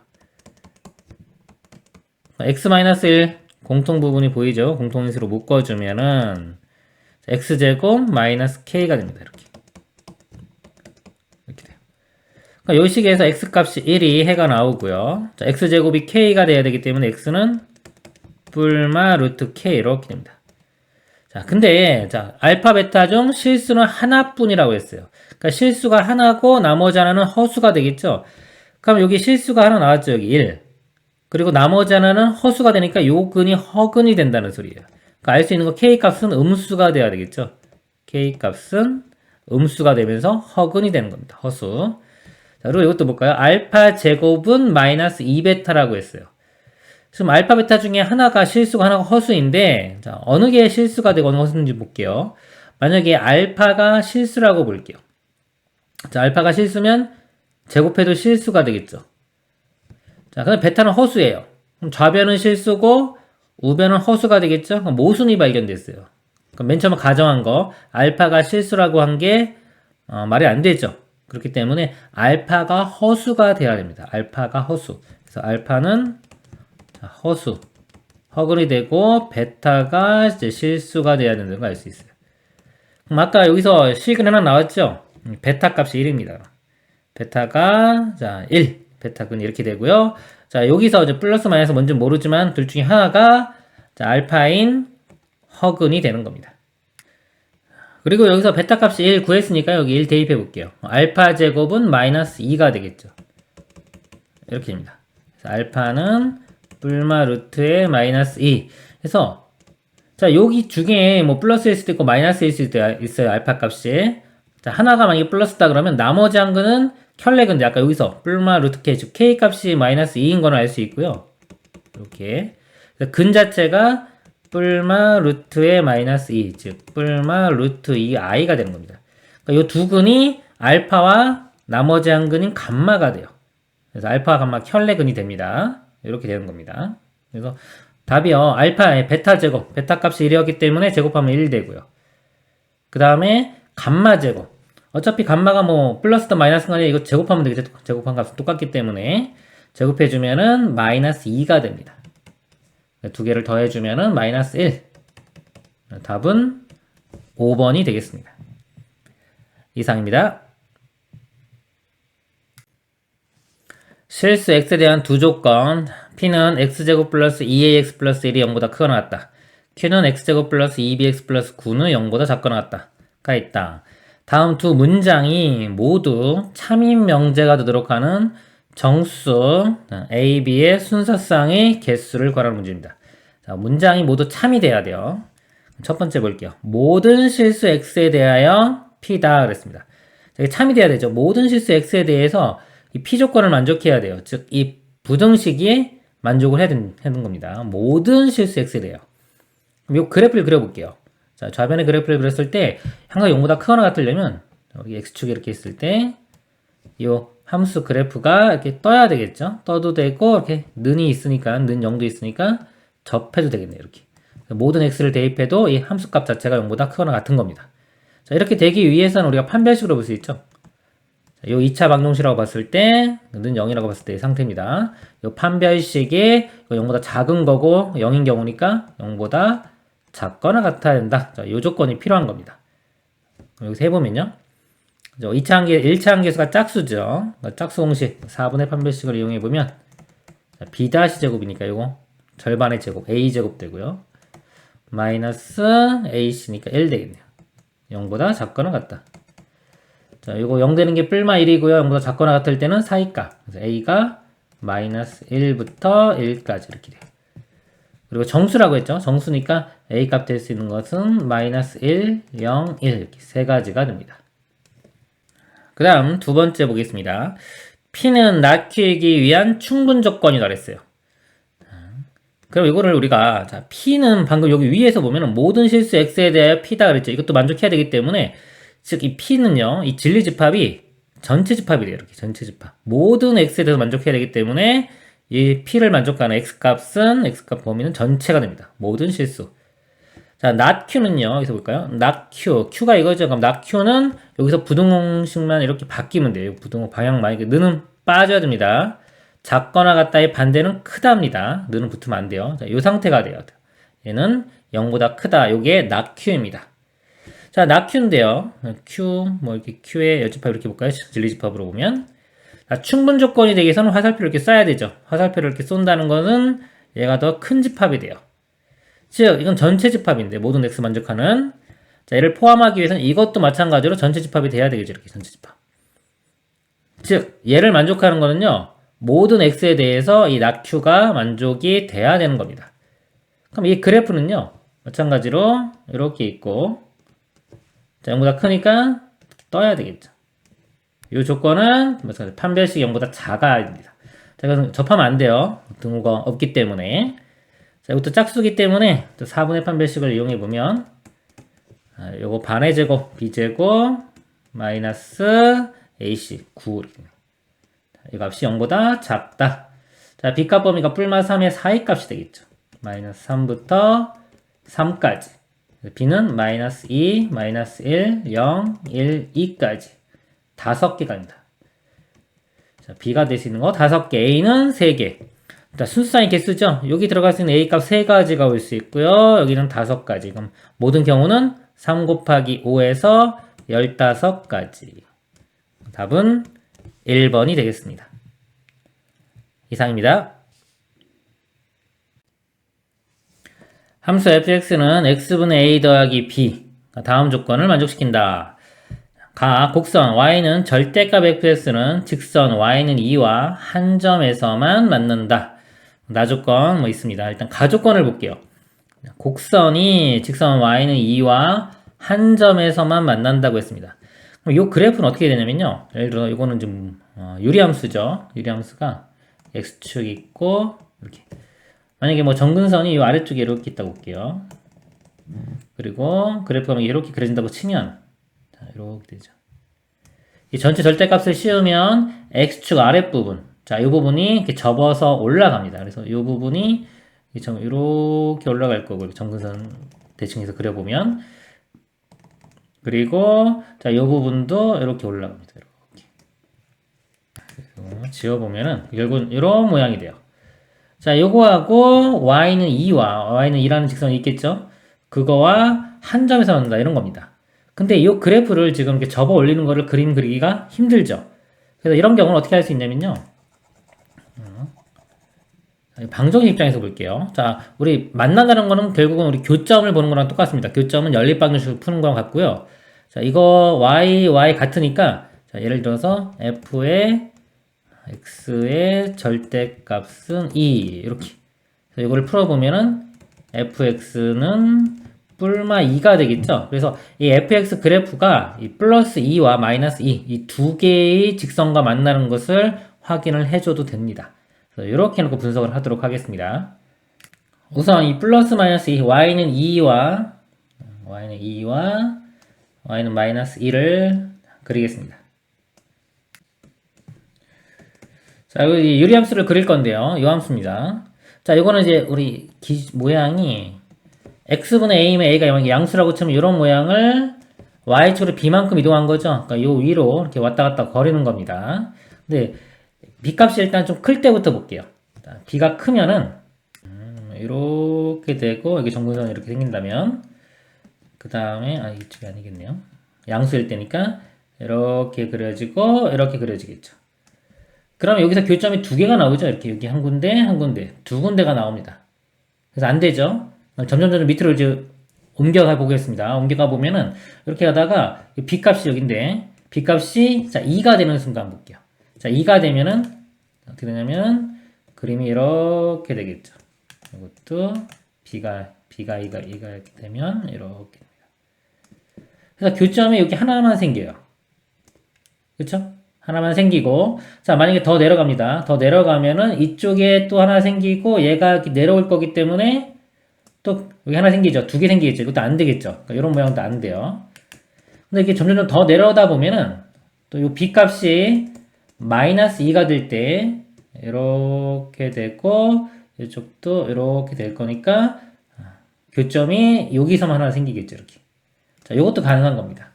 x 마이너스 1 공통 부분이 보이죠? 공통인수로 묶어주면은 x제곱 마이너스 k가 됩니다. 이렇게 돼요. 그러니까 이 식에서 x값이 1이 해가 나오고요. 자, x제곱이 k가 돼야 되기 때문에 x는 뿔마 루트 k 이렇게 됩니다. 자, 근데 자, 알파 베타 중 실수는 하나뿐이라고 했어요. 그러니까 실수가 하나고 나머지 하나는 허수가 되겠죠. 그럼 여기 실수가 하나 나왔죠. 여기 1. 그리고 나머지 하나는 허수가 되니까 요 근이 허근이 된다는 소리예요. 그러니까 알 수 있는 거 k 값은 음수가 돼야 되겠죠. k 값은 음수가 되면서 허근이 되는 겁니다. 허수. 자, 그리고 이것도 볼까요? 알파 제곱은 마이너스 2베타라고 했어요. 지금 알파 베타 중에 하나가 실수가 하나가 허수인데, 자, 어느 게 실수가 되고 어느 게 허수인지 볼게요. 만약에 알파가 실수라고 볼게요. 자, 알파가 실수면 제곱해도 실수가 되겠죠. 자, 근데 베타는 허수예요. 그럼 좌변은 실수고 우변은 허수가 되겠죠. 그럼 모순이 발견됐어요. 그럼 맨 처음에 가정한 거 알파가 실수라고 한 게 말이 안 되죠. 그렇기 때문에 알파가 허수가 돼야 됩니다. 알파가 허수. 그래서 알파는 허수, 허근이 되고 베타가 이제 실수가 돼야 되는 걸 알 수 있어요. 그럼 아까 여기서 식은 하나 나왔죠? 베타 값이 1입니다. 베타가 자 1, 베타근 이렇게 되고요. 자, 여기서 이제 플러스 마이너스 뭔지 모르지만 둘 중에 하나가 자, 알파인 허근이 되는 겁니다. 그리고 여기서 베타 값이 1 구했으니까 여기 1 대입해 볼게요. 알파 제곱은 마이너스 2가 되겠죠. 이렇게 됩니다. 그래서 알파는 뿔마 루트에 마이너스 2. 그래서 자, 여기 중에 뭐 플러스일 수도 있고 마이너스일 수도 있어요. 알파 값이. 자, 하나가 만약에 플러스다 그러면 나머지 한 근은 켤레근데 아까 여기서 뿔마 루트 k, 즉 k 값이 마이너스 2인 걸 알 수 있고요. 이렇게 근 자체가 뿔마 루트에 마이너스 2, 즉 뿔마 루트 2i가 되는 겁니다. 그러니까 이 두 근이 알파와 나머지 한 근인 감마가 돼요. 그래서 알파와 감마 켤레근이 됩니다. 이렇게 되는 겁니다. 그래서 답이요. 알파의 베타 제곱, 베타 값이 1이었기 때문에 제곱하면 1 되고요. 그 다음에 감마 제곱. 어차피 감마가 뭐 플러스든 마이너스든 간에 이거 제곱하면 되겠죠. 제곱한 값은 똑같기 때문에 제곱해주면은 마이너스 2가 됩니다. 두 개를 더해주면은 마이너스 1. 답은 5번이 되겠습니다. 이상입니다. 실수 x에 대한 두 조건. p는 x제곱 플러스 2ax 플러스 1이 0보다 크거나 같다. q는 x제곱 플러스 2bx 플러스 9는 0보다 작거나 같다가 있다. 다음 두 문장이 모두 참인 명제가 되도록 하는 정수 a, b의 순서상의 개수를 구하라는 문제입니다. 자, 문장이 모두 참이 돼야 돼요. 첫 번째 볼게요. 모든 실수 x에 대하여 p다 그랬습니다. 자, 참이 돼야 되죠. 모든 실수 x에 대해서 이 p 조건을 만족해야 돼요. 즉, 이 부등식이 만족을 해야 되는 겁니다. 모든 실수 x에 대해요. 그럼 이 그래프를 그려볼게요. 자, 좌변의 그래프를 그렸을 때 항상 0보다 크거나 같으려면 여기 x축이 이렇게 있을 때 이 함수 그래프가 이렇게 떠야 되겠죠. 떠도 되고 이렇게 는이 있으니까 는 0도 있으니까 접해도 되겠네요. 이렇게 모든 x를 대입해도 이 함수값 자체가 0보다 크거나 같은 겁니다. 자, 이렇게 되기 위해서는 우리가 판별식으로 볼 수 있죠. 자, 요 2차 방정식이라고 봤을 때 는 0이라고 봤을 때의 상태입니다. 요 판별식이 0보다 작은 거고 0인 경우니까 0보다 작거나 같아야 된다. 자, 요 조건이 필요한 겁니다. 여기서 해보면요. 1차 함계수가 짝수죠. 짝수 공식 4분의 판별식을 이용해보면 b-제곱이니까 요거 절반의 제곱 a제곱 되고요. 마이너스 ac니까 1 되겠네요. 0보다 작거나 같다. 자, 요거 0 되는 게 뿔마 1이고요. 0보다 작거나 같을 때는 사이값. 그래서 a가 마이너스 1부터 1까지 이렇게 돼요. 그리고 정수라고 했죠. 정수니까 a 값 될 수 있는 것은 마이너스 1, 0, 1 이렇게 세 가지가 됩니다. 그 다음 두 번째 보겠습니다. p는 낮추기 위한 충분 조건이다 그랬어요. 그럼 이거를 우리가 자, p는 방금 여기 위에서 보면 모든 실수 x에 대하여 p다 그랬죠. 이것도 만족해야 되기 때문에 즉 이 p는요. 이 진리집합이 전체 집합이 돼요. 이렇게 전체 집합. 모든 x에 대해서 만족해야 되기 때문에 이 p를 만족하는 x값은 x값 범위는 전체가 됩니다. 모든 실수. 자, not q는요. 여기서 볼까요? not q. q가 이거죠. 그럼 not q는 여기서 부등호식만 이렇게 바뀌면 돼요. 부등호 방향만. 느는 빠져야 됩니다. 작거나 같다의 반대는 크다입니다. 느는 붙으면 안 돼요. 자, 이 상태가 돼요. 얘는 0보다 크다. 요게 not q입니다. 자, not q인데요. q, 뭐 이렇게 q의 여집합 이렇게 볼까요? 진리집합으로 보면. 자, 충분 조건이 되기 위해서는 화살표를 이렇게 쏴야 되죠. 화살표를 이렇게 쏜다는 것은 얘가 더 큰 집합이 돼요. 즉, 이건 전체 집합인데, 모든 x 만족하는. 자, 얘를 포함하기 위해서는 이것도 마찬가지로 전체 집합이 돼야 되겠죠. 이렇게 전체 집합. 즉, 얘를 만족하는 거는요, 모든 x에 대해서 이 not q가 만족이 돼야 되는 겁니다. 그럼 이 그래프는요, 마찬가지로 이렇게 있고, 자, 0보다 크니까 떠야 되겠죠. 이 조건은 판별식 0보다 작아입니다. 자, 이것은 접하면 안 돼요. 등호가 없기 때문에. 자, 이것도 짝수기 때문에 또 4분의 판별식을 이용해 보면 요거 반의 제곱 b제곱 마이너스 ac 9 이 값이 0보다 작다. 자, b값 범위가 뿔마 3의 4의 값이 되겠죠. 마이너스 3부터 3까지. b는 마이너스 2, 마이너스 1, 0, 1, 2까지 5개 갑니다. 자, b가 될 수 있는 거 5개, a는 3개. 자, 순수상의 개수죠. 여기 들어갈 수 있는 a 값 3가지가 올 수 있고요. 여기는 5가지. 그럼 모든 경우는 3 곱하기 5에서 15가지. 답은 1번이 되겠습니다. 이상입니다. 함수 fx는 x분의 a 더하기 b 다음 조건을 만족시킨다. 곡선 y는 절대값 fx는 직선 y는 2와 한 점에서만 만난다. 나조건 뭐 있습니다. 일단 가조건을 볼게요. 곡선이 직선 y는 2와 한 점에서만 만난다고 했습니다. 그럼 이 그래프는 어떻게 되냐면요. 예를 들어 이거는 좀 유리함수죠. 유리함수가 x축 있고 이렇게 만약에 뭐 정근선이 이 아래쪽에 이렇게 있다고 볼게요. 그리고 그래프가 이렇게 그려진다고 치면 자, 이렇게 되죠. 이 전체 절대값을 씌우면 x축 아랫부분 자, 이 부분이 이렇게 접어서 올라갑니다. 그래서 이 부분이 이렇게 올라갈 거고 정근선 대칭해서 그려보면 그리고 자, 이 부분도 이렇게 올라갑니다. 이렇게 지워보면은 결국은 이런 모양이 돼요. 자, 요거하고 y는 2와 y는 2라는 직선이 있겠죠? 그거와 한 점에서 만난다 이런 겁니다. 근데 이 그래프를 지금 이렇게 접어 올리는 거를 그림 그리기가 힘들죠. 그래서 이런 경우는 어떻게 할 수 있냐면요. 방정식 입장에서 볼게요. 자, 우리 만난다는 거는 결국은 우리 교점을 보는 거랑 똑같습니다. 교점은 연립방정식을 푸는 거랑 같고요. 자, 이거 y 같으니까 자, 예를 들어서 f의 x의 절대값은 2 이렇게 그래서 이거를 풀어보면은 fx는 뿔마 2가 되겠죠. 그래서 이 fx 그래프가 이 플러스 2와 마이너스 2 이 두 개의 직선과 만나는 것을 확인을 해줘도 됩니다. 그래서 이렇게 해놓고 분석을 하도록 하겠습니다. 우선 이 플러스 마이너스 2 y는 2와 y는 마이너스 2를 그리겠습니다. 자, 여기 유리함수를 그릴 건데요. 이 함수입니다. 자, 이거는 이제 우리 모양이 x분의 a면 a가 양수라고 치면 이런 모양을 y축으로 b만큼 이동한 거죠. 그러니까 요 위로 이렇게 왔다 갔다 거리는 겁니다. 근데 b값이 일단 좀 클 때부터 볼게요. 자, b가 크면은 이렇게 되고 여기 정근선이 이렇게 생긴다면 그 다음에 이쪽이 아니겠네요. 양수일 때니까 이렇게 그려지고 이렇게 그려지겠죠. 그러면 여기서 교점이 두 개가 나오죠. 이렇게 여기 한 군데, 두 군데가 나옵니다. 그래서 안 되죠. 점점 밑으로 이제 옮겨가 보겠습니다. 옮겨가 보면은 이렇게 하다가 b값이 여기인데 b값이 자 2가 되는 순간 볼게요. 자 2가 되면은 어떻게 되냐면 그림이 이렇게 되겠죠. 이것도 b가 2가 이렇게 되면 이렇게 됩니다. 그래서 교점이 여기 하나만 생겨요. 그렇죠? 하나만 생기고 자 만약에 더 내려갑니다. 더 내려가면은 이쪽에 또 하나 생기고 얘가 이렇게 내려올 거기 때문에 또 여기 하나 생기죠. 두 개 생기겠죠. 이것도 안 되겠죠. 그러니까 이런 모양도 안 돼요. 근데 이게 점점 더 내려오다 보면은 또 이 b값이 마이너스 2가 될 때 이렇게 되고 이쪽도 이렇게 될 거니까 교점이 여기서만 하나 생기겠죠, 이렇게. 자, 요것도 가능한 겁니다.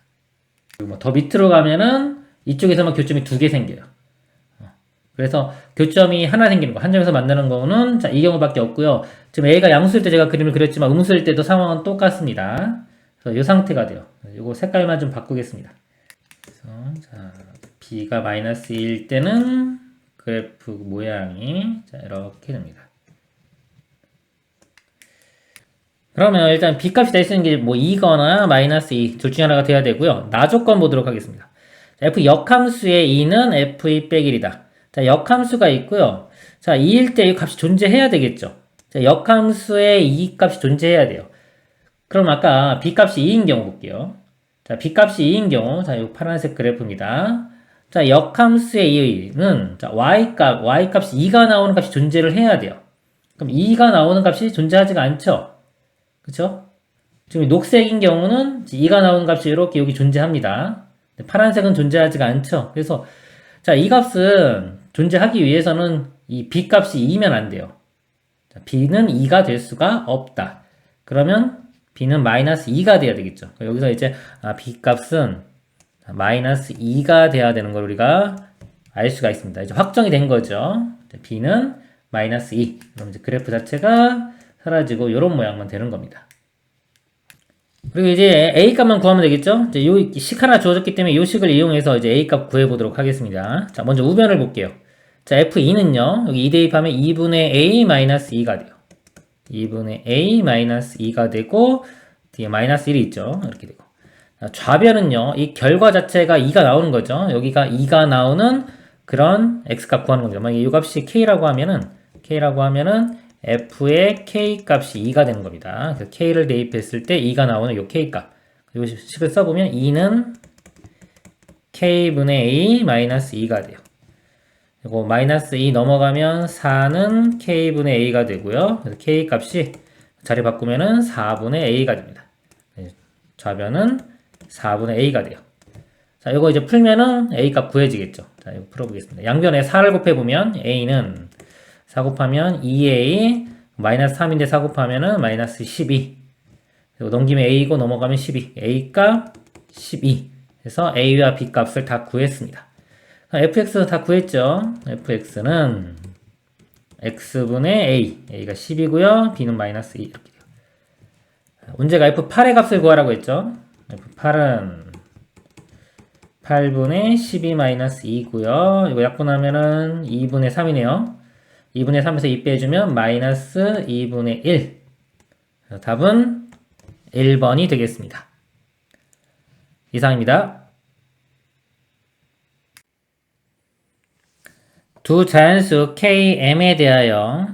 그리고 뭐 더 밑으로 가면은 이쪽에서만 교점이 두 개 생겨요. 그래서 교점이 하나 생기는 거, 한 점에서 만나는 거는 자, 이 경우밖에 없고요. 지금 A가 양수일 때 제가 그림을 그렸지만 음수일 때도 상황은 똑같습니다. 그래서 이 상태가 돼요. 이거 색깔만 좀 바꾸겠습니다. 그래서 자, B가 마이너스 2일 때는 그래프 모양이 자, 이렇게 됩니다. 그러면 일단 B값이 될 수 있는 게 뭐 2거나 마이너스 2 둘 중에 하나가 돼야 되고요. 나 조건 보도록 하겠습니다. F 역함수의 2는 F2 빼기 1이다. 자, 역함수가 있고요. 자, 2일 때 이 값이 존재해야 되겠죠. 자, 역함수의 2 값이 존재해야 돼요. 그럼 아까 B값이 2인 경우 볼게요. 자, B값이 2인 경우, 자, 이 파란색 그래프입니다. 자, 역함수의 2는, 자, Y값이 2가 나오는 값이 존재를 해야 돼요. 그럼 2가 나오는 값이 존재하지가 않죠? 그쵸? 지금 녹색인 경우는 2가 나오는 값이 이렇게 여기 존재합니다. 파란색은 존재하지가 않죠? 그래서, 자, 이 값은 존재하기 위해서는 이 B 값이 2면 안 돼요. 자, B는 2가 될 수가 없다. 그러면 B는 마이너스 2가 돼야 되겠죠. 여기서 이제 B 값은 마이너스 2가 돼야 되는 걸 우리가 알 수가 있습니다. 이제 확정이 된 거죠. B는 마이너스 2. 그럼 이제 그래프 자체가 사라지고 이런 모양만 되는 겁니다. 그리고 이제 A 값만 구하면 되겠죠? 이제 요 식 하나 주어졌기 때문에 이 식을 이용해서 이제 A 값 구해보도록 하겠습니다. 자, 먼저 우변을 볼게요. 자, F2는요, 여기 2 대입하면 2분의 A-2가 돼요. 2분의 A-2가 되고, 뒤에 마이너스 1이 있죠. 이렇게 되고. 자, 좌변은요, 이 결과 자체가 2가 나오는 거죠. 여기가 2가 나오는 그런 X값 구하는 겁니다. 만약에 이 값이 K라고 하면은 F의 K 값이 2가 되는 겁니다. 그래서 K를 대입했을 때 2가 나오는 이 K 값. 이 식을 써보면 2는 K분의 A-2가 돼요. 그리고 마이너스 2 넘어가면 4는 K분의 A가 되고요. 그래서 K 값이 자리 바꾸면은 4분의 A가 됩니다. 좌변은 4분의 A가 돼요. 자, 이거 이제 풀면은 A 값 구해지겠죠. 자, 이거 풀어보겠습니다. 양변에 4를 곱해보면 A는 4 곱하면 2A 마이너스 3인데 4 곱하면은 마이너스 12. 그리고 넘기면 A고 넘어가면 12. A 값 12. 그래서 A와 B 값을 다 구했습니다. fx 다 구했죠. fx는 x분의 a. a가 10이고요. b는 마이너스 2 이렇게 돼요. 문제가 f8의 값을 구하라고 했죠. f8은 8분의 12 마이너스 2고요. 이거 약분하면은 2분의 3이네요. 2분의 3에서 2 빼주면 마이너스 2분의 1. 답은 1번이 되겠습니다. 이상입니다. 두 자연수 K, M에 대하여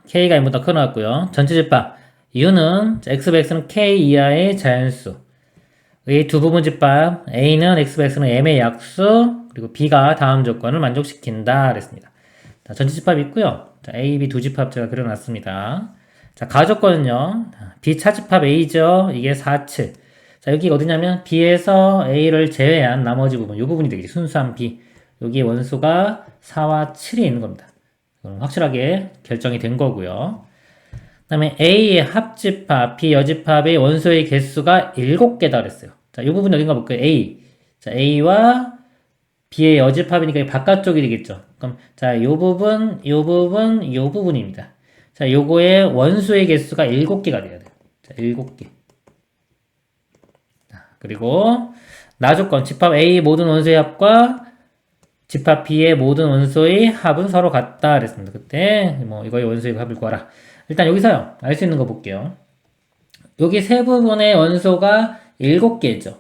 K가 M보다 큰 나왔고요. 전체 집합 U는 X배x는 K 이하의 자연수. 이 두 부분 집합 A는 X배x는 M의 약수 그리고 B가 다음 조건을 만족시킨다 그랬습니다. 자, 전체 집합 있고요. 자, A, B 두 집합 제가 그려놨습니다. 자, 가조건은요. B 차집합 A죠. 이게 4, 7. 자, 여기가 어디냐면 B에서 A를 제외한 나머지 부분, 이 부분이 되겠지. 순수한 B. 여기에 원수가 4와 7이 있는 겁니다. 그럼 확실하게 결정이 된 거고요. 그 다음에 A의 합집합, B 여집합의 원소의 개수가 7개다 그랬어요. 자, 이 부분 어딘가 볼까요? A. 자, A와 B의 여집합이니까 바깥쪽이 되겠죠. 그럼, 자, 요 부분, 요 부분, 요 부분입니다. 자, 요거의 원소의 개수가 7개가 돼야 돼요. 자, 7개. 자, 그리고, 나조건, 집합 A 모든 원소의 합과 집합 B의 모든 원소의 합은 서로 같다 그랬습니다. 그때 뭐 이거의 원소의 합을 구하라. 일단 여기서요. 알 수 있는 거 볼게요. 여기 세 부분의 원소가 7개죠.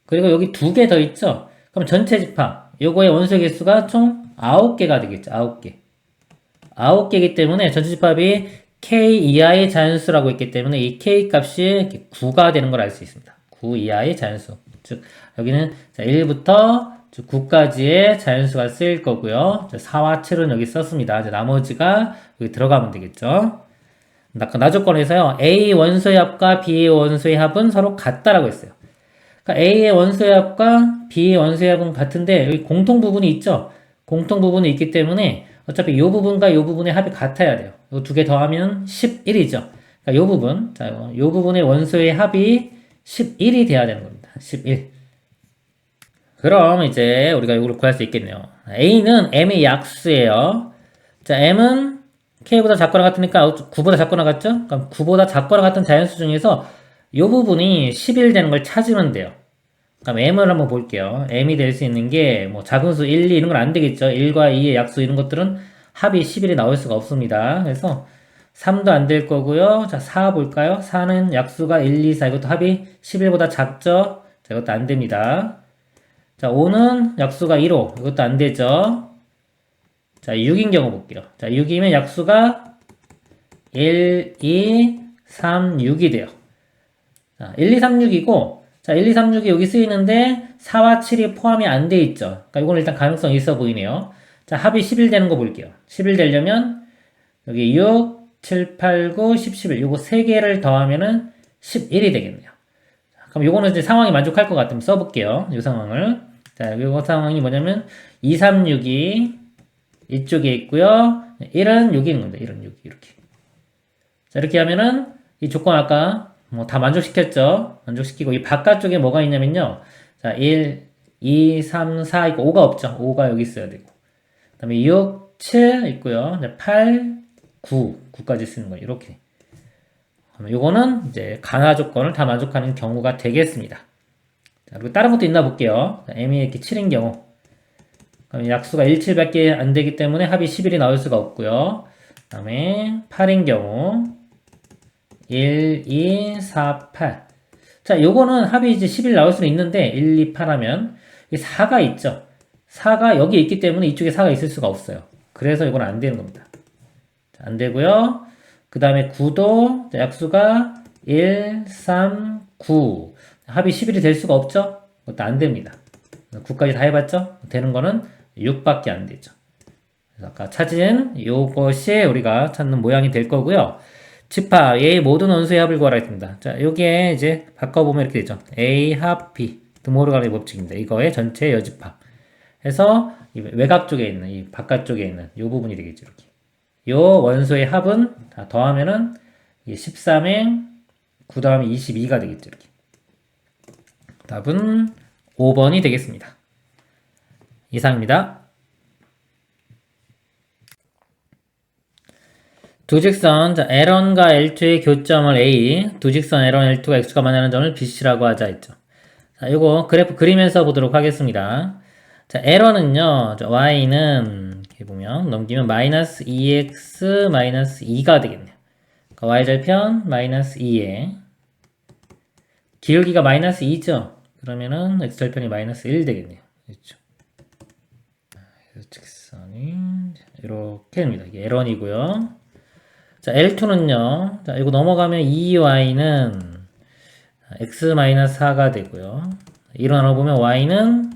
그리고 여기 2개 더 있죠. 그럼 전체 집합 요거의 원소의 개수가 총 9개가 되겠죠. 9개. 9개이기 때문에 전체 집합이 K 이하의 자연수라고 했기 때문에 이 K 값이 9가 되는 걸 알 수 있습니다. 9 이하의 자연수. 즉 여기는 자, 1부터 9까지의 자연수가 쓰일 거고요. 4와 7은 여기 썼습니다. 이제 나머지가 여기 들어가면 되겠죠. 나조건에서요. A 원소의 합과 B의 원소의 합은 서로 같다라고 했어요. 그러니까 A의 원소의 합과 B의 원소의 합은 같은데 여기 공통 부분이 있죠. 공통 부분이 있기 때문에 어차피 이 부분과 이 부분의 합이 같아야 돼요. 이 두 개 더하면 11이죠. 그러니까 요 부분, 자, 요 부분의 원소의 합이 11이 돼야 되는 겁니다. 11. 그럼 이제 우리가 이걸 구할 수 있겠네요. A는 M의 약수예요. 자, M은 K보다 작거나 같으니까 9보다 작거나 같죠? 그럼 9보다 작거나 같은 자연수 중에서 이 부분이 11 되는 걸 찾으면 돼요. 그럼 M을 한번 볼게요. M이 될 수 있는 게 뭐 작은 수 1, 2 이런 건 안 되겠죠. 1과 2의 약수 이런 것들은 합이 11이 나올 수가 없습니다. 그래서 3도 안 될 거고요. 자, 4 볼까요? 4는 약수가 1, 2, 4 이것도 합이 11보다 작죠? 자, 이것도 안 됩니다. 자, 5는 약수가 1호. 이것도 안 되죠. 자, 6인 경우 볼게요. 자, 6이면 약수가 1, 2, 3, 6이 돼요. 자, 1, 2, 3, 6이고, 자, 1, 2, 3, 6이 여기 쓰이는데, 4와 7이 포함이 안 돼 있죠. 그러니까 이건 일단 가능성이 있어 보이네요. 자, 합이 11 되는 거 볼게요. 11 되려면, 여기 6, 7, 8, 9, 10, 11. 요거 3개를 더하면은 11이 되겠네요. 그럼 요거는 이제 상황이 만족할 것 같으면 써볼게요. 이 상황을. 자, 요 상황이 뭐냐면, 2, 3, 6이 이쪽에 있고요. 1은 여기 있는 겁니다. 1은 여기, 이렇게. 자, 이렇게 하면은, 이 조건 아까, 뭐 다 만족시켰죠? 만족시키고, 이 바깥쪽에 뭐가 있냐면요. 자, 1, 2, 3, 4 있고, 5가 없죠? 5가 여기 있어야 되고. 그 다음에 6, 7 있고요. 8, 9까지 쓰는 거예요. 이렇게. 그러면 요거는 이제 강화 조건을 다 만족하는 경우가 되겠습니다. 자, 그리고 다른 것도 있나 볼게요. 자, M이 이렇게 7인 경우. 그럼 약수가 1, 7밖에 안 되기 때문에 합이 11이 나올 수가 없고요. 그 다음에 8인 경우 1, 2, 4, 8. 자, 요거는 합이 이제 11 나올 수는 있는데 1, 2, 8 하면 4가 있죠. 4가 여기 있기 때문에 이쪽에 4가 있을 수가 없어요. 그래서 이건 안 되는 겁니다. 자, 안 되고요. 그 다음에 9도 약수가 1, 3, 9. 합이 11이 될 수가 없죠? 그것도 안 됩니다. 9까지 다 해봤죠? 되는 거는 6밖에 안 되죠. 그래서 아까 찾은 요것이 우리가 찾는 모양이 될 거고요. 집합 A의 모든 원소의 합을 구하라 했습니다. 자, 요게 이제 바꿔보면 이렇게 되죠. A 합 B 드모르간의 법칙입니다. 이거의 전체 여집합 해서 이 외곽 쪽에 있는 이 바깥쪽에 있는 요 부분이 되겠죠. 이렇게 요 원소의 합은 다 더하면은 13에 9 다음에 22가 되겠죠. 이렇게 답은 5번이 되겠습니다. 이상입니다. 두 직선 L1과 L2의 교점을 A, 두 직선 L1, L2가 X가 만나는 점을 BC라고 하자 했죠. 자, 이거 그래프 그리면서 보도록 하겠습니다. 자, L1은요, Y는 이렇게 보면 넘기면 마이너스 2X 마이너스 2가 되겠네요. 그러니까 Y절편 마이너스 2에 기울기가 마이너스 2죠. 그러면은 X절편이 마이너스 1 되겠네요. 그렇죠. 직선이 이렇게 됩니다. 이게 L1이고요. 자, L2는요. 자, 이거 넘어가면 2y는 x-4가 되고요. 이로 나눠보면 y는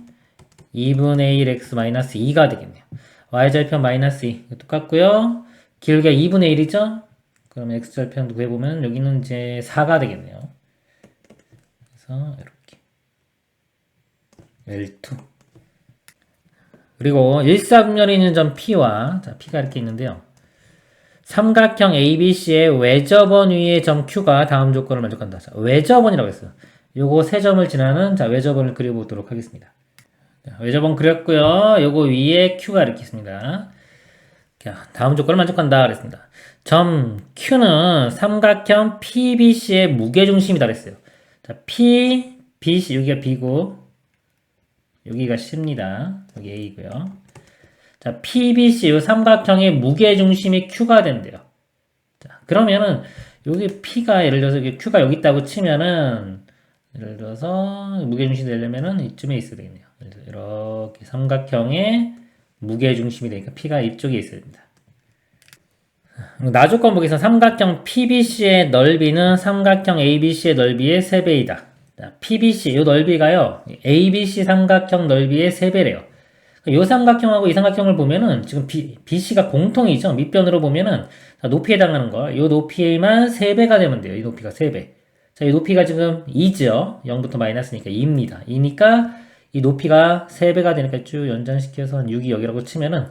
2분의 1x-2가 되겠네요. y절편 마이너스 2. 똑같고요. 길기가 2분의 1이죠? 그러면 x절편도 구해보면 여기는 이제 4가 되겠네요. 그래서 이렇게 L2. 그리고 일사분면에 있는 점 P와, 자, P가 이렇게 있는데요. 삼각형 ABC의 외접원 위의 점 Q가 다음 조건을 만족한다. 자, 외접원이라고 했어요. 요거 세 점을 지나는, 자, 외접원을 그려보도록 하겠습니다. 자, 외접원 그렸고요. 요거 위에 Q가 이렇게 있습니다. 자, 다음 조건을 만족한다. 그랬습니다. 점 Q는 삼각형 PBC의 무게중심이다. 그랬어요. 자, P, BC, 여기가 B고, 여기가 C입니다. 여기 A고요. 자, PBC 이 삼각형의 무게중심이 Q가 된대요. 자, 그러면은 여기 P가 예를 들어서 Q가 여기 있다고 치면은 예를 들어서 무게중심이 되려면은 이쯤에 있어야 되겠네요. 이렇게 삼각형의 무게중심이 되니까 P가 이쪽에 있어야 됩니다. 나조건 보기에서 삼각형 PBC의 넓이는 삼각형 ABC의 넓이의 3배이다. 자, PBC 이 넓이가요. ABC 삼각형 넓이의 3배래요. 이 삼각형하고 이 삼각형을 보면은 지금 BC가 공통이죠. 밑변으로 보면은 높이에 해당하는 거. 이 높이에만 3배가 되면 돼요. 이 높이가 3배. 자, 이 높이가 지금 2죠. 0부터 마이너스니까 2입니다. 2니까 이 높이가 3배가 되니까 쭉 연장시켜서 한 6이 여기라고 치면은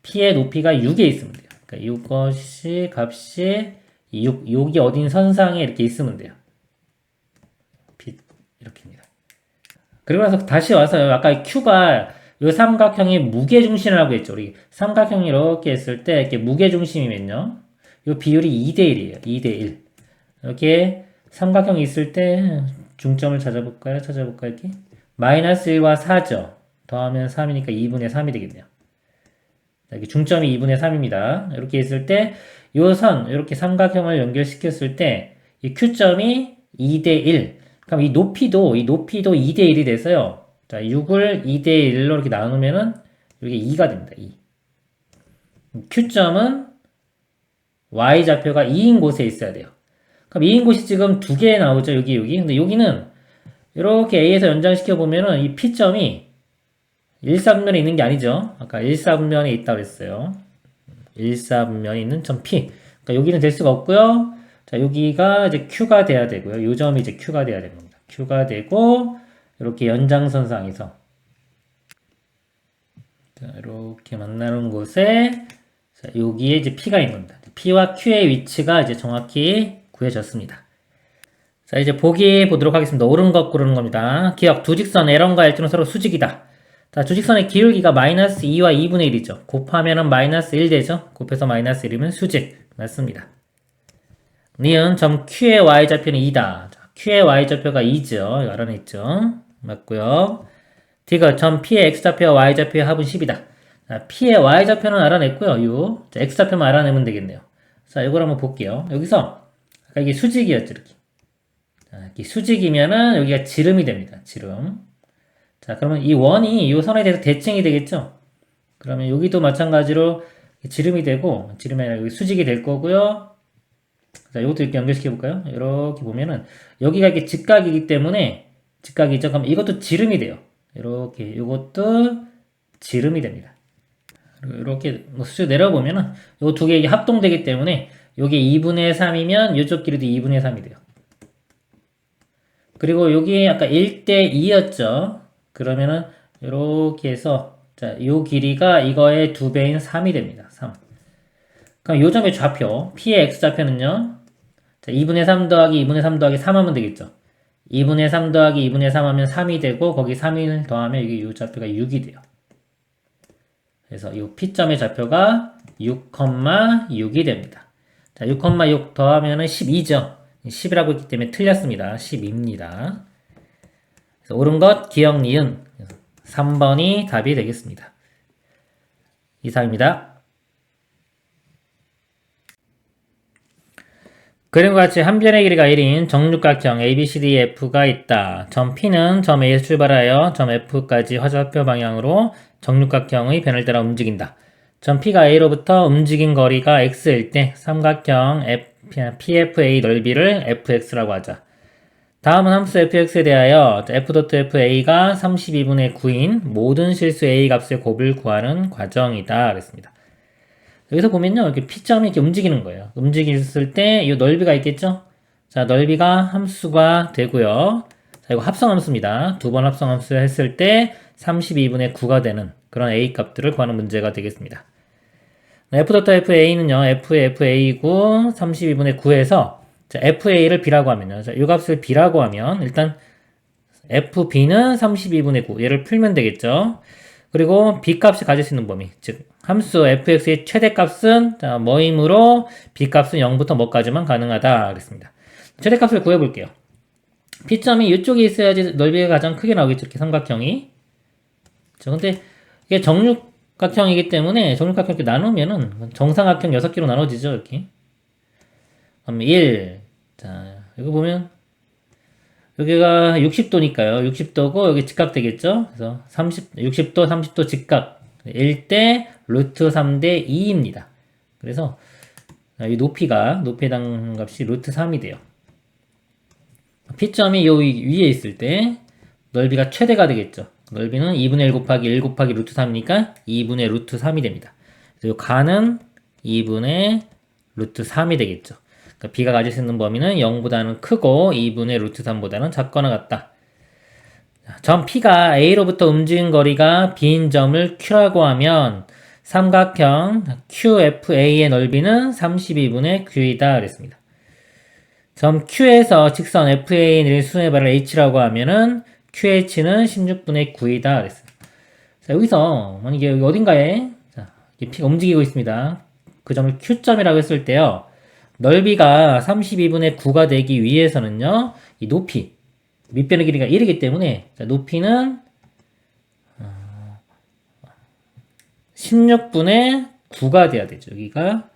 P의 높이가 6에 있으면 돼요. 그러니까 이것이 값이 여기 어딘 선상에 이렇게 있으면 돼요. 이렇게입니다. 그리고 나서 다시 와서 아까 Q가 이 삼각형이 무게중심이라고 했죠. 우리 삼각형이 이렇게 했을 때 이렇게 무게중심이면요. 이 비율이 2대1이에요. 2대1. 이렇게 삼각형이 있을 때 중점을 찾아볼까요? 이렇게. 마이너스 1과 4죠. 더하면 3이니까 2분의 3이 되겠네요. 여기 중점이 2분의 3입니다. 이렇게 있을 때 이 선, 이렇게 삼각형을 연결시켰을 때 이 Q점이 2대1. 그럼 이 높이도 2대1이 돼서요. 자, 6을 2대1로 이렇게 나누면은 이게 2가 됩니다. 2. Q점은 Y좌표가 2인 곳에 있어야 돼요. 그럼 2인 곳이 지금 두 개 나오죠. 여기. 근데 여기는 이렇게 A에서 연장시켜 보면은 이 P점이 1사분면에 있는 게 아니죠. 아까 1사분면에 있다고 그랬어요. 1사분면에 있는 점 P. 그러니까 여기는 될 수가 없고요. 자, 여기가 이제 Q가 돼야 되고요. 요 점이 이제 Q가 돼야 됩니다. Q가 되고 이렇게 연장선상에서 자, 이렇게 만나는 곳에 자, 여기에 이제 P가 있는 겁니다. P와 Q의 위치가 이제 정확히 구해졌습니다. 자, 이제 보기 보도록 하겠습니다. 옳은 것 고르는 겁니다. 기억, 두 직선 L1과 L2는 서로 수직이다. 자, 두 직선의 기울기가 마이너스 2와 2분의 1이죠. 곱하면은 마이너스 1 되죠. 곱해서 마이너스 1이면 수직. 맞습니다. 니은 점 Q의 Y좌표는 2다. 자, Q의 Y좌표가 2죠. 이거 알아냈죠. 맞고요. 디귿 점 P의 X좌표와 Y좌표의 합은 10이다. 자, P의 Y좌표는 알아냈고요. 자, X좌표만 알아내면 되겠네요. 자, 이걸 한번 볼게요. 여기서 아까 이게 수직이었죠. 이렇게. 자, 이렇게 수직이면은 여기가 지름이 됩니다. 지름. 자, 그러면 이 원이 이 선에 대해서 대칭이 되겠죠? 그러면 여기도 마찬가지로 지름이 되고, 지름이 아니라 여기 수직이 될 거고요. 자, 이것도 이렇게 연결시켜 볼까요? 이렇게 보면은, 여기가 이렇게 직각이기 때문에, 직각이죠? 그럼 이것도 지름이 돼요. 이렇게, 이것도 지름이 됩니다. 그리고 이렇게 수직 내려보면은, 이 두 개 합동되기 때문에, 요게 2분의 3이면 이쪽 길이도 2분의 3이 돼요. 그리고 여기 아까 1대 2였죠? 그러면은 이렇게 해서 자, 요 길이가 이거의 2배인 3이 됩니다. 3. 그럼 요 점의 좌표 P의 X좌표는요. 자, 2분의 3 더하기 2분의 3 더하기 3 하면 되겠죠. 2분의 3 더하기 2분의 3 하면 3이 되고 거기 3을 더하면 이게 요 좌표가 6이 돼요. 그래서 요 P점의 좌표가 6,6이 됩니다. 자, 6,6 더하면은 12죠. 10이라고 했기 때문에 틀렸습니다. 10입니다. 옳은 것, 기억, 니은 3번이 답이 되겠습니다. 이상입니다. 그림과 같이 한 변의 길이가 1인 정육각형 ABCDF가 있다. 점 P는 점 A에서 출발하여 점 F까지 화살표 방향으로 정육각형의 변을 따라 움직인다. 점 P가 A로부터 움직인 거리가 X일 때 삼각형 PFA 넓이를 FX라고 하자. 다음은 함수 fx에 대하여 f.fa가 32분의 9인 모든 실수 a 값의 곱을 구하는 과정이다. 그랬습니다. 여기서 보면요. 이렇게 P점이 이렇게 움직이는 거예요. 움직였을 때 이 넓이가 있겠죠? 자, 넓이가 함수가 되고요. 자, 이거 합성함수입니다. 두 번 합성함수 했을 때 32분의 9가 되는 그런 a 값들을 구하는 문제가 되겠습니다. f.fa는요. fa이고 32분의 9에서 자, FA를 B라고 하면요. 자, 이 값을 B라고 하면, 일단, FB는 32분의 9. 얘를 풀면 되겠죠. 그리고 B 값이 가질 수 있는 범위. 즉, 함수 fx의 최대값은, 자, 뭐이므로 B 값은 0부터 뭐까지만 가능하다. 그랬습니다. 최대값을 구해볼게요. P점이 이쪽에 있어야지 넓이가 가장 크게 나오겠죠. 이렇게 삼각형이. 자, 근데, 이게 정육각형이기 때문에, 정육각형 이렇게 나누면은, 정삼각형 6개로 나눠지죠. 이렇게. 그럼 1. 자, 이거 보면, 여기가 60도니까요. 60도고, 여기 직각 되겠죠? 그래서 60도, 30도 직각. 1대 루트 3대 2입니다. 그래서, 이 높이에 해당 값이 루트 3이 돼요. P점이 요 위에 있을 때, 넓이가 최대가 되겠죠. 넓이는 2분의 1 곱하기 1 곱하기 루트 3이니까 2분의 루트 3이 됩니다. 그래서 요 가는 2분의 루트 3이 되겠죠. 그러니까 B가 가질 수 있는 범위는 0보다는 크고 2분의 루트 3보다는 작거나 같다. 점 P가 A로부터 움직인 거리가 B인 점을 Q라고 하면 삼각형 QFA의 넓이는 32분의 Q이다 그랬습니다. 점 Q에서 직선 FA의 수의 발을 H라고 하면은 QH는 16분의 9이다 그랬어요. 자, 여기서 만약에 여기 어딘가에 자, 피가 움직이고 있습니다. 그 점을 Q점이라고 했을 때요. 넓이가 32분의 9가 되기 위해서는요. 이 높이 밑변의 길이가 1이기 때문에 자, 높이는 16분의 9가 돼야 되죠. 여기가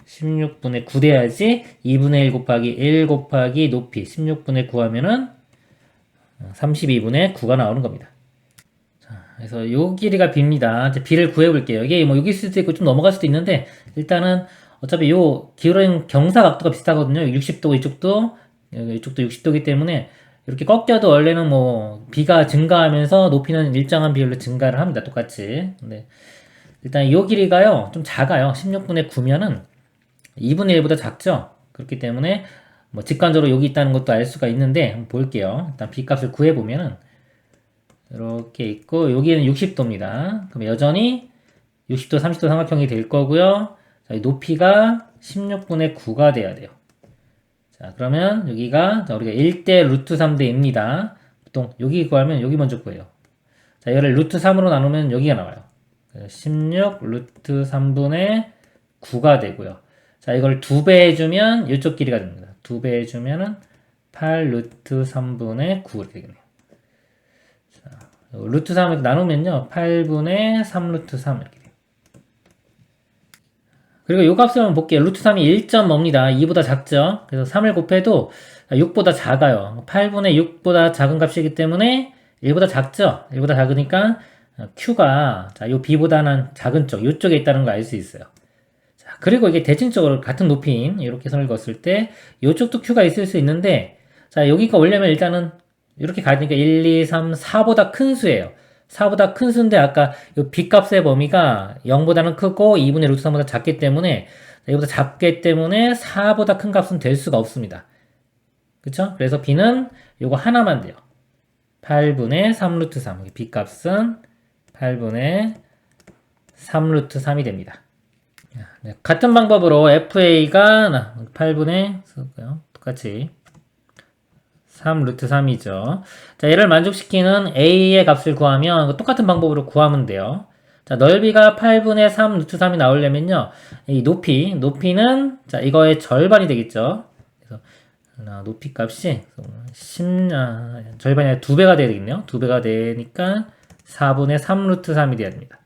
16분의 9 돼야지 2분의 1 곱하기 1 곱하기 높이 16분의 9 하면은 32분의 9가 나오는 겁니다. 자, 그래서 요 길이가 b입니다. 이제 b를 구해 볼게요. 이게 뭐 여기 있을 수도 있고 좀 넘어갈 수도 있는데 일단은 어차피 요 기울어진 경사각도가 비슷하거든요. 60도 이쪽도 60도이기 때문에 이렇게 꺾여도 원래는 뭐 b가 증가하면서 높이는 일정한 비율로 증가를 합니다. 똑같이. 근데 일단 이 길이가요 좀 작아요. 16분의 9면은 2분의 1보다 작죠. 그렇기 때문에 뭐 직관적으로 여기 있다는 것도 알 수가 있는데 한번 볼게요. 일단 b 값을 구해보면은 이렇게 있고 여기는 60도입니다. 그럼 여전히 60도 30도 삼각형이 될 거고요. 자, 높이가 16분의 9가 돼야 돼요. 자, 그러면 여기가 자, 우리가 1대 루트 3대입니다. 보통 여기 구하면 여기 먼저 구해요. 자, 이거를 루트 3으로 나누면 여기가 나와요. 16 루트 3분의 9가 되고요. 자, 이걸 2배 해주면 이쪽 길이가 됩니다. 2배 해주면은 8 루트 3분의 9 이렇게 되겠네요. 자, 루트 3 이렇게 나누면요. 8분의 3 루트 3 이렇게 돼요. 그리고 요 값을 한번 볼게요. 루트 3이 1.5입니다. 2보다 작죠? 그래서 3을 곱해도 6보다 작아요. 8분의 6보다 작은 값이기 때문에 1보다 작죠? 1보다 작으니까 Q가 자, 요 B보다는 작은 쪽, 요쪽에 있다는 걸 알 수 있어요. 자, 그리고 이게 대칭적으로 같은 높이인 이렇게 선을 그었을 때 요쪽도 Q가 있을 수 있는데 자, 여기가 오려면 일단은 이렇게 가야 되니까 1, 2, 3, 4보다 큰 수예요. 4보다 큰 수인데 아까 요 B값의 범위가 0보다는 크고 2분의 루트 3보다 작기 때문에 이보다 작기 때문에 4보다 큰 값은 될 수가 없습니다. 그쵸? 그래서 B는 요거 하나만 돼요. 8분의 3 루트 3. B값은 8분의 3 루트 3이 됩니다. 같은 방법으로 FA가 8분의 똑같이 3 루트 3이죠. 자, 얘를 만족시키는 A의 값을 구하면 똑같은 방법으로 구하면 돼요. 자, 넓이가 8분의 3 루트 3이 나오려면요. 이 높이는 자, 이거의 절반이 되겠죠. 그래서 높이 값이 절반이 아니라 2배가 돼야 되겠네요. 2배가 되니까 4분의 3 루트 3이 돼야 됩니다.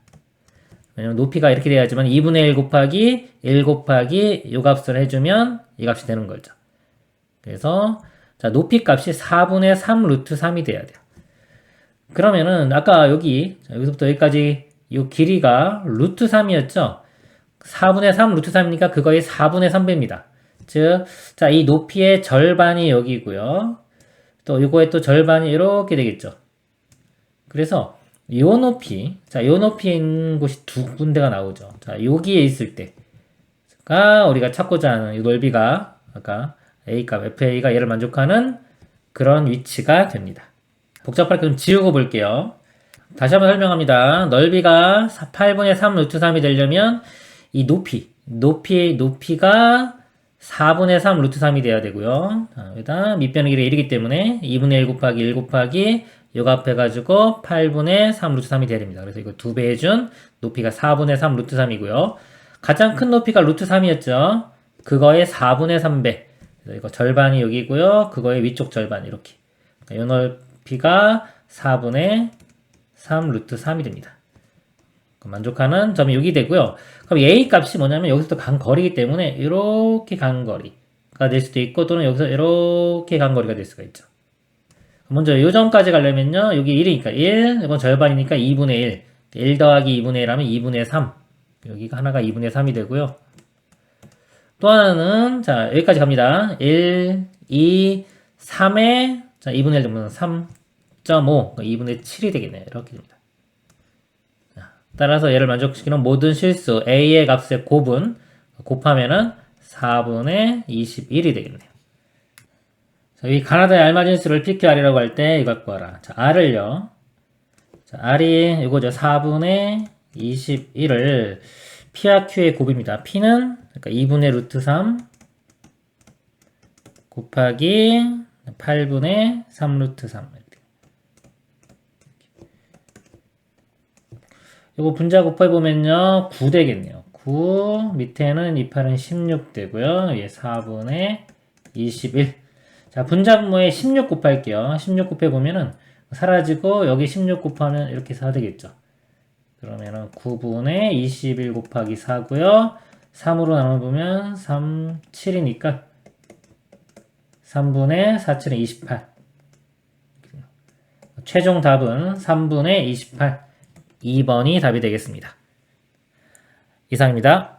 왜냐면 높이가 이렇게 돼야지만 2분의 1 곱하기 1 곱하기 요 값을 해주면 이 값이 되는 거죠. 그래서 자, 높이 값이 4분의 3 루트 3이 돼야 돼요. 그러면은 아까 여기서부터 여기까지 요 길이가 루트 3이었죠. 4분의 3 루트 3이니까 그거의 4분의 3배입니다. 즉, 자, 이 높이의 절반이 여기고요. 또 요거의 또 절반이 이렇게 되겠죠. 그래서 요 높이, 자, 요 높이에 있는 곳이 두 군데가 나오죠. 자, 여기에 있을 때가 우리가 찾고자 하는 이 넓이가 아까 A값, FA가 얘를 만족하는 그런 위치가 됩니다. 복잡하게 좀 지우고 볼게요. 다시 한번 설명합니다. 넓이가 8분의 3 루트 3이 되려면 이 높이가 4분의 3 루트 3이 돼야 되고요. 여기다 밑변의 길이 1이기 때문에 2분의 1 곱하기 1 곱하기 요거 합해가지고 8분의 3 루트 3이 돼야 됩니다. 그래서 이거 2배 해준 높이가 4분의 3 루트 3이고요. 가장 큰 높이가 루트 3이었죠. 그거의 4분의 3배. 그래서 이거 절반이 여기고요. 그거의 위쪽 절반 이렇게. 이 높이가 4분의 3 루트 3이 됩니다. 만족하는 점이 여기 되고요. 그럼 A 값이 뭐냐면 여기서부터 간 거리이기 때문에 이렇게 간 거리가 될 수도 있고 또는 여기서 이렇게 간 거리가 될 수가 있죠. 먼저 요 점까지 가려면요. 여기 1이니까 1, 이건 절반이니까 2분의 1. 1 더하기 2분의 1 하면 2분의 3. 여기가 하나가 2분의 3이 되고요. 또 하나는 자, 여기까지 갑니다. 1, 2, 3에 자, 2분의 1 되면 3.5. 2분의 7이 되겠네요. 이렇게 됩니다. 자, 따라서 얘를 만족시키는 모든 실수 A의 값의 곱은 곱하면은 4분의 21이 되겠네요. 자, 이 가나다의 알맞은 수를 PQR이라고 할 때 이걸 구하라. 자, R을요. 자, R이 이거죠. 4분의 21을 P와 Q의 곱입니다. P는 그러니까 2분의 루트 3 곱하기 8분의 3 루트 3. 이거 분자 곱해보면요. 9 되겠네요. 9 밑에는 28은 16 되고요. 얘 4분의 21. 자, 분자분모에 16 곱할게요. 16 곱해보면은 사라지고 여기 16 곱하면 이렇게 4 되겠죠. 그러면은 9분의 21 곱하기 4고요. 3으로 나눠보면 3, 7이니까 3분의 4, 7은 28. 최종 답은 3분의 28. 2번이 답이 되겠습니다. 이상입니다.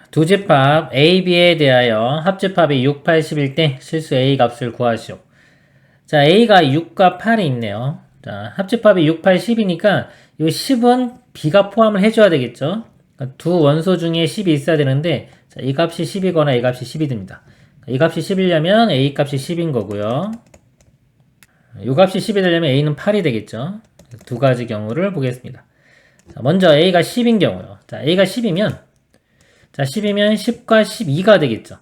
두 집합 A, B에 대하여 합집합이 6, 8, 10일 때 실수 A 값을 구하시오. 자, A가 6과 8이 있네요. 자, 합집합이 6, 8, 10이니까 이 10은 B가 포함을 해줘야 되겠죠. 그러니까 두 원소 중에 10이 있어야 되는데 자, 이 값이 10이거나 이 값이 10이 됩니다. 이 값이 10이려면 A 값이 10인 거고요. 이 값이 10이 되려면 A는 8이 되겠죠. 두 가지 경우를 보겠습니다. 자, 먼저 A가 10인 경우요. 자, A가 10이면 10과 12가 되겠죠.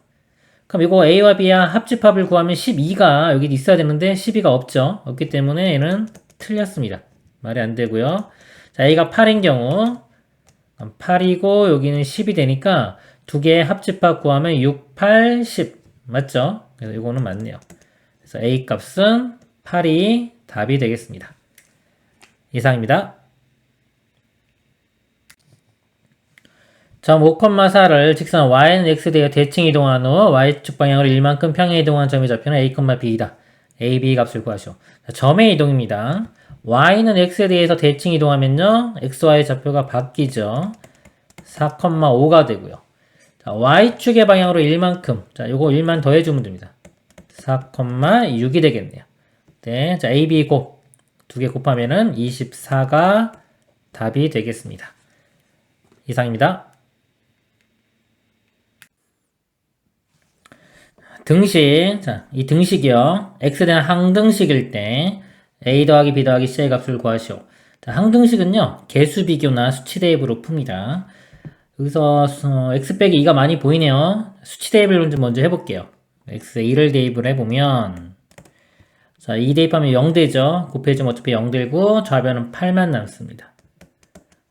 그럼 이거 A와 B와 합집합을 구하면 12가 여기 있어야 되는데 12가 없죠. 없기 때문에 얘는 틀렸습니다. 말이 안 되고요. 자, A가 8인 경우 8이고 여기는 10이 되니까 두 개의 합집합 구하면 6, 8, 10 맞죠? 그래서 이거는 맞네요. 그래서 A 값은 8이 답이 되겠습니다. 이상입니다. 점 5,4를 직선 y는 x대에 대칭 이동한 후 y축 방향으로 1만큼 평행 이동한 점이 잡히는 a, b이다. a, b 값을 구하시오. 자, 점의 이동입니다. y는 x에 대해서 대칭 이동하면요. xy의 좌표가 바뀌죠. 4,5가 되고요. 자, y축의 방향으로 1만큼. 자, 요거 1만 더해주면 됩니다. 4,6이 되겠네요. 네, 자, a, b 곱. 두 개 곱하면은 24가 답이 되겠습니다. 이상입니다. 등식. 자, 이 등식이요. x에 대한 항등식일 때 a 더하기 b 더하기 c의 값을 구하시오. 자, 항등식은요. 개수 비교나 수치 대입으로 풉니다. 여기서 x 빼기 2가 많이 보이네요. 수치 대입을 먼저 해볼게요. x에 2를 대입을 해보면 자, 2 대입하면 0 되죠. 곱해주면 어차피 0 되고 좌변은 8만 남습니다.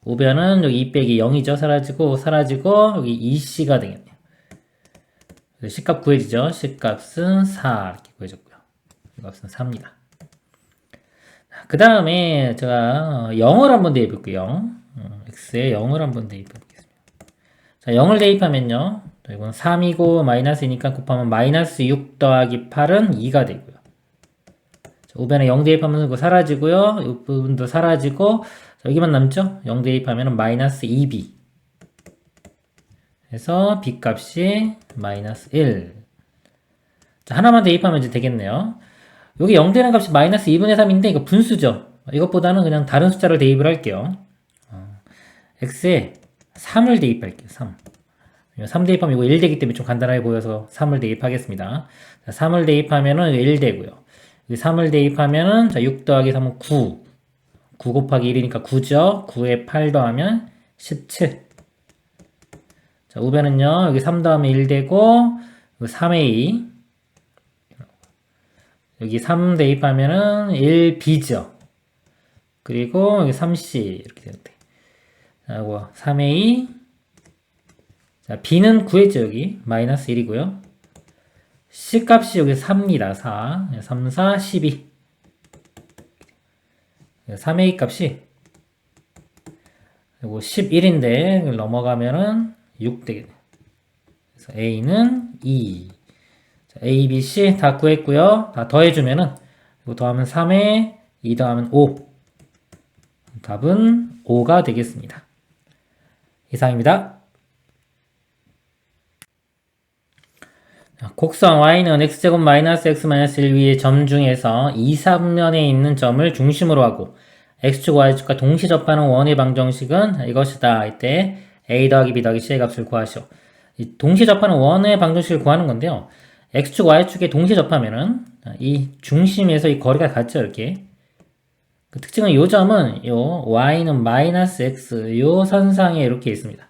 우변은 여기 2 빼기 0이죠. 사라지고 여기 2c가 되겠네요. C값 구해지죠. C값은 4 이렇게 구해졌고요. C값은 4입니다. 그 다음에 제가 0을 한번 대입해볼게요. X에 0을 한번 대입해보겠습니다. 자, 0을 대입하면요. 이건 3이고 마이너스이니까 곱하면 마이너스 6 더하기 8은 2가 되고요. 자, 우변에 0 대입하면 이거 사라지고요. 이 부분도 사라지고 자, 여기만 남죠. 0 대입하면 마이너스 2b 그래서 b값이 마이너스 1. 자, 하나만 대입하면 이제 되겠네요. 여기 0 되는 값이 마이너스 2분의 3인데 이거 분수죠. 이것보다는 그냥 다른 숫자를 대입을 할게요. x에 3을 대입할게요. 3 대입하면 이거 1 되기 때문에 좀 간단하게 보여서 3을 대입하겠습니다. 자, 3을 대입하면은 1 되고요. 3을 대입하면은 자, 6 더하기 3은 9. 9 곱하기 1이니까 9죠. 9에 8 더하면 17. 자, 우변은요, 여기 3 더하면 1 되고, 3에 2. 여기 3 대입하면은 1b죠. 그리고 여기 3c. 이렇게 되는데. 하고, 3에 2. 자, b는 구했죠, 여기. 마이너스 1이고요. c 값이 여기 4입니다. 4. 3, 4, 12. 3의 2 값이 그리고 11인데, 넘어가면은 6 되겠네요. 그래서 A는 2. 자, A, B, C 다 구했고요. 다 더해주면은 이거 더하면 3에 2 더하면 5. 답은 5가 되겠습니다. 이상입니다. 자, 곡선 y는 x제곱 마이너스 x 마이너스 1 위의 점 중에서 2, 3면에 있는 점을 중심으로 하고 x축, y축과 동시 접하는 원의 방정식은 이것이다. 이때 a 더하기 b 더하기 c의 값을 구하시오. 이 동시 접하는 원의 방정식을 구하는 건데요. x축, y축에 동시 접하면은 이 중심에서 이 거리가 같죠. 이렇게. 그 특징은 요 점은 요 y는 마이너스 x 요 선상에 이렇게 있습니다.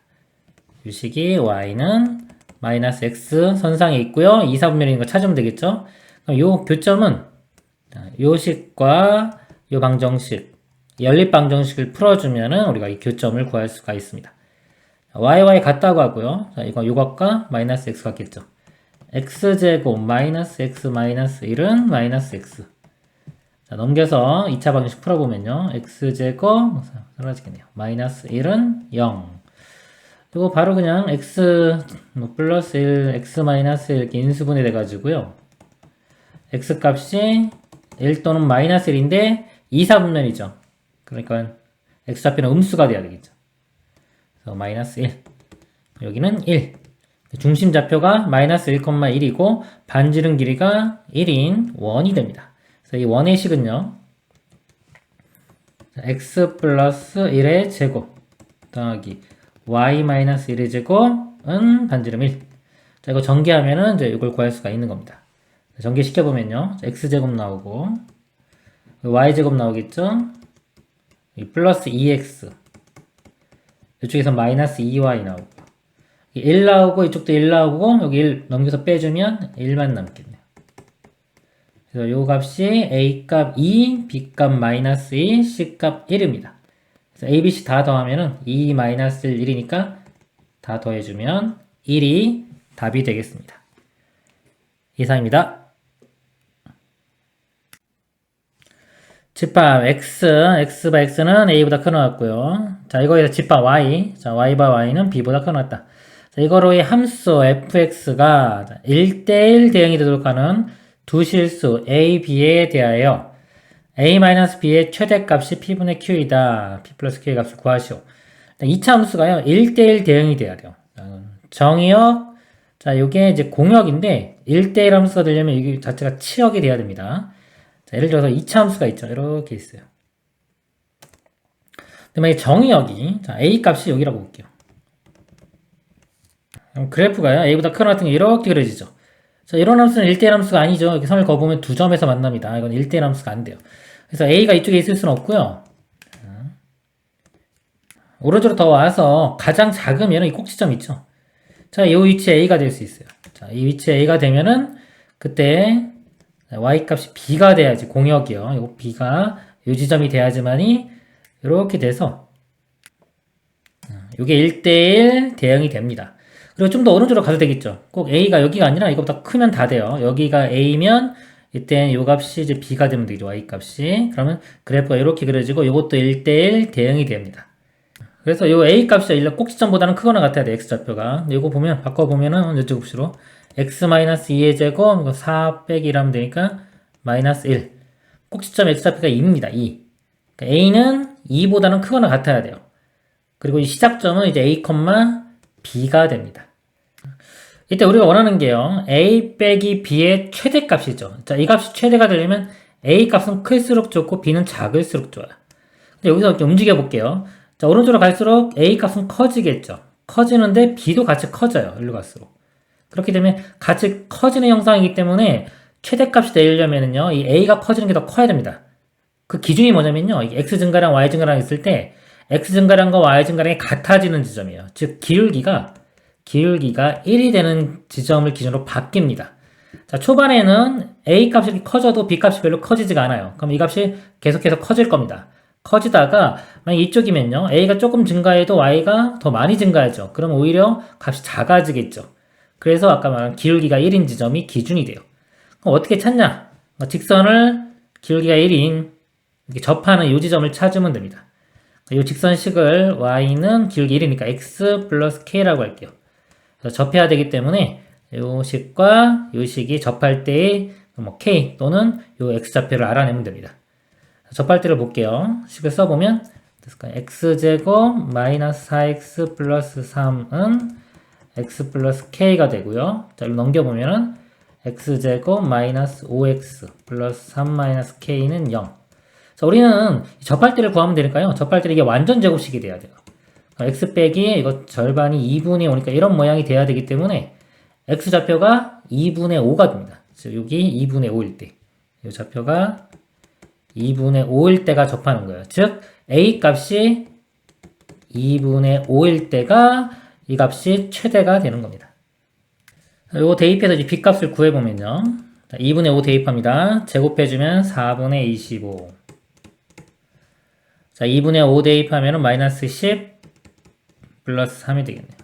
요 식이 y는 마이너스 x 선상에 있고요. 2, 4분면인 거 찾으면 되겠죠? 그럼 요 교점은 요 식과 요 방정식, 연립 방정식을 풀어주면은 우리가 이 교점을 구할 수가 있습니다. y 같다고 하고요. 자, 이거 요것과 마이너스 x 같겠죠. x제곱 마이너스 x 마이너스 1은 마이너스 x. 자, 넘겨서 2차 방정식 풀어보면요. x제곱, 사라지겠네요. 마이너스 1은 0. 그리고 바로 그냥 x 플러스 1, x 마이너스 1 이렇게 인수분해 돼가지고요. x 값이 1 또는 마이너스 1인데 2, 4분면이죠. 그러니까 x 좌표는 음수가 돼야 되겠죠. 그래서 마이너스 1. 여기는 1. 중심 좌표가 마이너스 1,1이고 반지름 길이가 1인 원이 됩니다. 그래서 이 원의 식은요. x 플러스 1의 제곱 더하기 y 마이너스 1의 제곱은 반지름 1. 자, 이거 전개하면은 이제 이걸 구할 수가 있는 겁니다. 전개시켜보면요. x제곱 나오고 y제곱 나오겠죠? 플러스 2x 이쪽에서 마이너스 2y 나오고 1 나오고 이쪽도 1 나오고 여기 1 넘겨서 빼주면 1만 남겠네요. 그래서 요 값이 a값 2, b값 마이너스 2, c값 1입니다. 그래서 a, b, c 다 더하면은 2 마이너스 1, 1이니까 다 더해주면 1이 답이 되겠습니다. 이상입니다. 집합 x바 x는 a보다 큰 것 같고요. 자, 이거에서 집합 y, 자, y바 y는 b보다 큰 것 같다. 자, 이거로의 함수 fx가 1대1 대응이 되도록 하는 두 실수 a, b에 대하여 a-b의 최대값이 p분의 q이다. p 플러스 q의 값을 구하시오. 2차 함수가요, 1대1 대응이 돼야 돼요. 정의역, 자, 요게 이제 공역인데 1대1 함수가 되려면 이게 자체가 치역이 돼야 됩니다. 자, 예를 들어서 2차 함수가 있죠. 이렇게 있어요. 그다음에 정의역이, 자, a 값이 여기라고 볼게요. 그래프가요, a보다 큰 같은 게 이렇게 그려지죠. 자, 이런 함수는 1대1 함수가 아니죠. 이렇게 선을 그어보면 두 점에서 만납니다. 이건 1대1 함수가 안 돼요. 그래서 a가 이쪽에 있을 수는 없고요. 오른쪽으로 더 와서 가장 작으면 이 꼭지점 있죠. 자, 이 위치에 a가 될 수 있어요. 자, 이 위치에 a가 되면은 그때 y 값이 b가 돼야지, 공역이요. 요 b가 요 지점이 돼야지만이 이렇게 돼서 이게 1대1 대응이 됩니다. 그리고 좀 더 오른쪽으로 가도 되겠죠. 꼭 a가 여기가 아니라 이거보다 크면 다 돼요. 여기가 a면 이때는 요 값이 이제 b가 되면 되죠. y 값이. 그러면 그래프가 이렇게 그려지고 이것도 1대1 대응이 됩니다. 그래서 요 a 값이 일단 꼭지점보다는 크거나 같아야 돼. x좌표가. 이거 보면 바꿔보면은 이쪽 값으로 x-2의 제곱 이거 4 빼기 1하면 되니까 마이너스 1. 꼭지점 x좌표가 2입니다. 2. 그러니까 a는 2보다는 크거나 같아야 돼요. 그리고 이 시작점은 이제 a, b가 됩니다. 이때 우리가 원하는 게요, a 빼기 b의 최대값이죠. 자, 이 값이 최대가 되려면 a 값은 클수록 좋고 b는 작을수록 좋아요. 근데 여기서 이렇게 움직여 볼게요. 자, 오른쪽으로 갈수록 a 값은 커지겠죠. 커지는데 b도 같이 커져요. 일로 갈수록. 그렇게 되면 같이 커지는 형상이기 때문에 최대값이 되려면은요, 이 a가 커지는 게 더 커야 됩니다. 그 기준이 뭐냐면요, 이 x 증가량, y 증가량 있을 때 x 증가량과 y 증가량이 같아지는 지점이에요. 즉, 기울기가 1이 되는 지점을 기준으로 바뀝니다. 자, 초반에는 a 값이 이렇게 커져도 b 값이 별로 커지지가 않아요. 그럼 이 값이 계속해서 커질 겁니다. 커지다가 만약 이쪽이면요, a가 조금 증가해도 y가 더 많이 증가하죠. 그럼 오히려 값이 작아지겠죠. 그래서 아까 말한 기울기가 1인 지점이 기준이 돼요. 그럼 어떻게 찾냐? 직선을 기울기가 1인 이렇게 접하는 이 지점을 찾으면 됩니다. 이 직선식을 y는 기울기 1이니까 x 플러스 k라고 할게요. 그래서 접해야 되기 때문에 이 식과 이 식이 접할 때의 뭐 k 또는 이 x좌표를 알아내면 됩니다. 접할 때를 볼게요. 식을 써보면 x제곱 마이너스 4x 플러스 3은 x 플러스 k가 되고요. 자, 이로 넘겨보면은 x제곱 마이너스 5x 플러스 3 마이너스 k는 0. 자, 우리는 접할 때를 구하면 되니까요. 접할 때는 이게 완전 제곱식이 돼야 돼요. x 빼기 이거 절반이 2분의 5니까 이런 모양이 돼야 되기 때문에 x좌표가 2분의 5가 됩니다. 즉 여기 2분의 5일 때 이 좌표가 2분의 5일 때가 접하는 거예요. 즉 a 값이 2분의 5일 때가 이 값이 최대가 되는 겁니다. 요거 대입해서 이제 b 값을 구해보면요. 2분의 5 대입합니다. 제곱해주면 4분의 25. 자, 2분의 5 대입하면 마이너스 10 플러스 3이 되겠네요.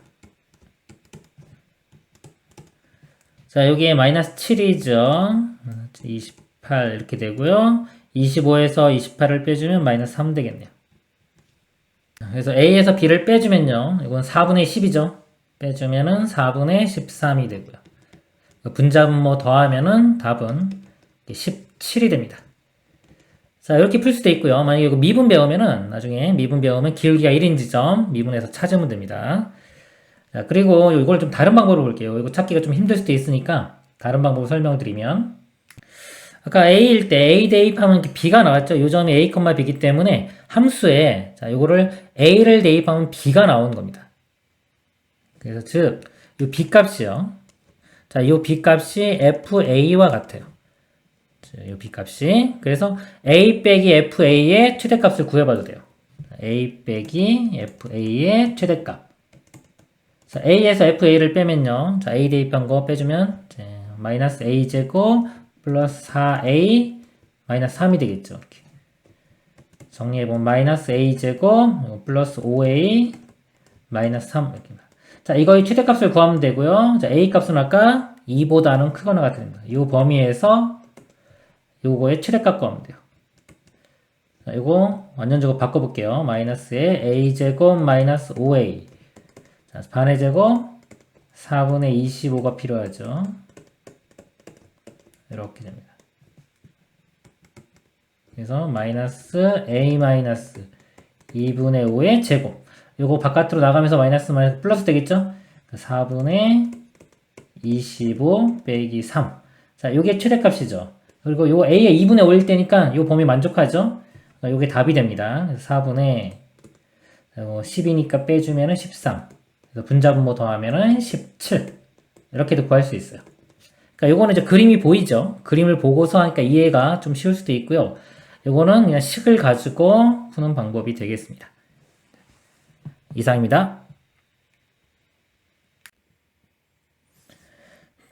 자, 여기에 마이너스 7이죠. 28 이렇게 되고요. 25에서 28을 빼주면 마이너스 3 되겠네요. 그래서 A에서 B를 빼주면요. 이건 4분의 10이죠. 빼주면은 4분의 13이 되고요. 분자분모 더하면은 답은 17이 됩니다. 자, 이렇게 풀 수도 있고요. 만약에 이거 미분 배우면은 나중에 미분 배우면 기울기가 1인 지점 미분해서 찾으면 됩니다. 자, 그리고 이걸 좀 다른 방법으로 볼게요. 이거 찾기가 좀 힘들 수도 있으니까 다른 방법을 설명드리면 아까 A일 때 A 대입하면 B가 나왔죠. 요 점이 A, B이기 때문에 함수에 자, 요거를 A를 대입하면 B가 나오는 겁니다. 그래서 즉, 요 B 값이요. 자, 요 B 값이 FA와 같아요. 자, 요 B 값이. 그래서 A 빼기 FA의 최대값을 구해봐도 돼요. A 빼기 FA의 최대값. 자, A에서 FA를 빼면요. 자, A 대입한 거 빼주면 마이너스 A제곱 플러스 4A 마이너스 3이 되겠죠. 이렇게. 정리해보면 마이너스 A제곱 플러스 5A 마이너스 3 이렇게. 자, 이거의 최대값을 구하면 되고요. 자, A 값은 아까 2보다는 크거나 같습니다. 이 범위에서 요거의 최대값 구하면 돼요. 자, 이거 완전적으로 바꿔볼게요. 마이너스에 A제곱 마이너스 5A. 자, 반의 제곱 4분의 25가 필요하죠. 이렇게 됩니다. 그래서 마이너스 A 마이너스 2분의 5의 제곱. 요거 바깥으로 나가면서 마이너스 플러스 되겠죠? 4분의 25 빼기 3. 자, 요게 최대값이죠. 그리고 요거 A의 2분의 5일 때니까 요 범위 만족하죠? 요게 답이 됩니다. 4분의 10이니까 빼주면은 13. 그래서 분자분모 더하면은 17. 이렇게도 구할 수 있어요. 그러니까 요거는 이제 그림이 보이죠? 그림을 보고서 하니까 이해가 좀 쉬울 수도 있고요. 요거는 그냥 식을 가지고 푸는 방법이 되겠습니다. 이상입니다.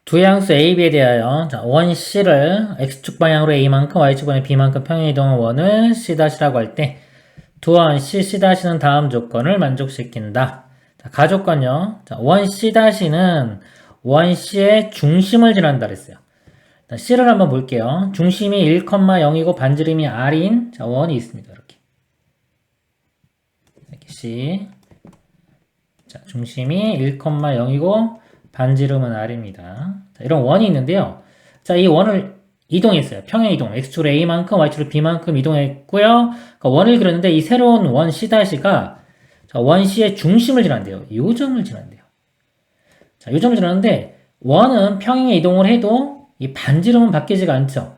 두 양수 A, B에 대하여 원 C를 X축 방향으로 A만큼 Y축 방향 B만큼 평행이동한 원을 C'라고 할 때 두 원 C, C'는 다음 조건을 만족시킨다. 자, 가조건요. 원 C-는 원 C의 중심을 지난다 그랬어요. C를 한번 볼게요. 중심이 1,0이고 반지름이 R인 원이 있습니다. 이렇게 C. 자, 중심이 1,0이고 반지름은 R입니다. 자, 이런 원이 있는데요. 자, 이 원을 이동했어요. 평행 이동. X축으로 A만큼, Y축으로 B만큼 이동했고요. 그러니까 원을 그렸는데 이 새로운 원 C-가 원 C의 중심을 지난대요. 요 점을 지난대요. 자, 요 점을 지났는데 원은 평행에 이동을 해도 이 반지름은 바뀌지가 않죠.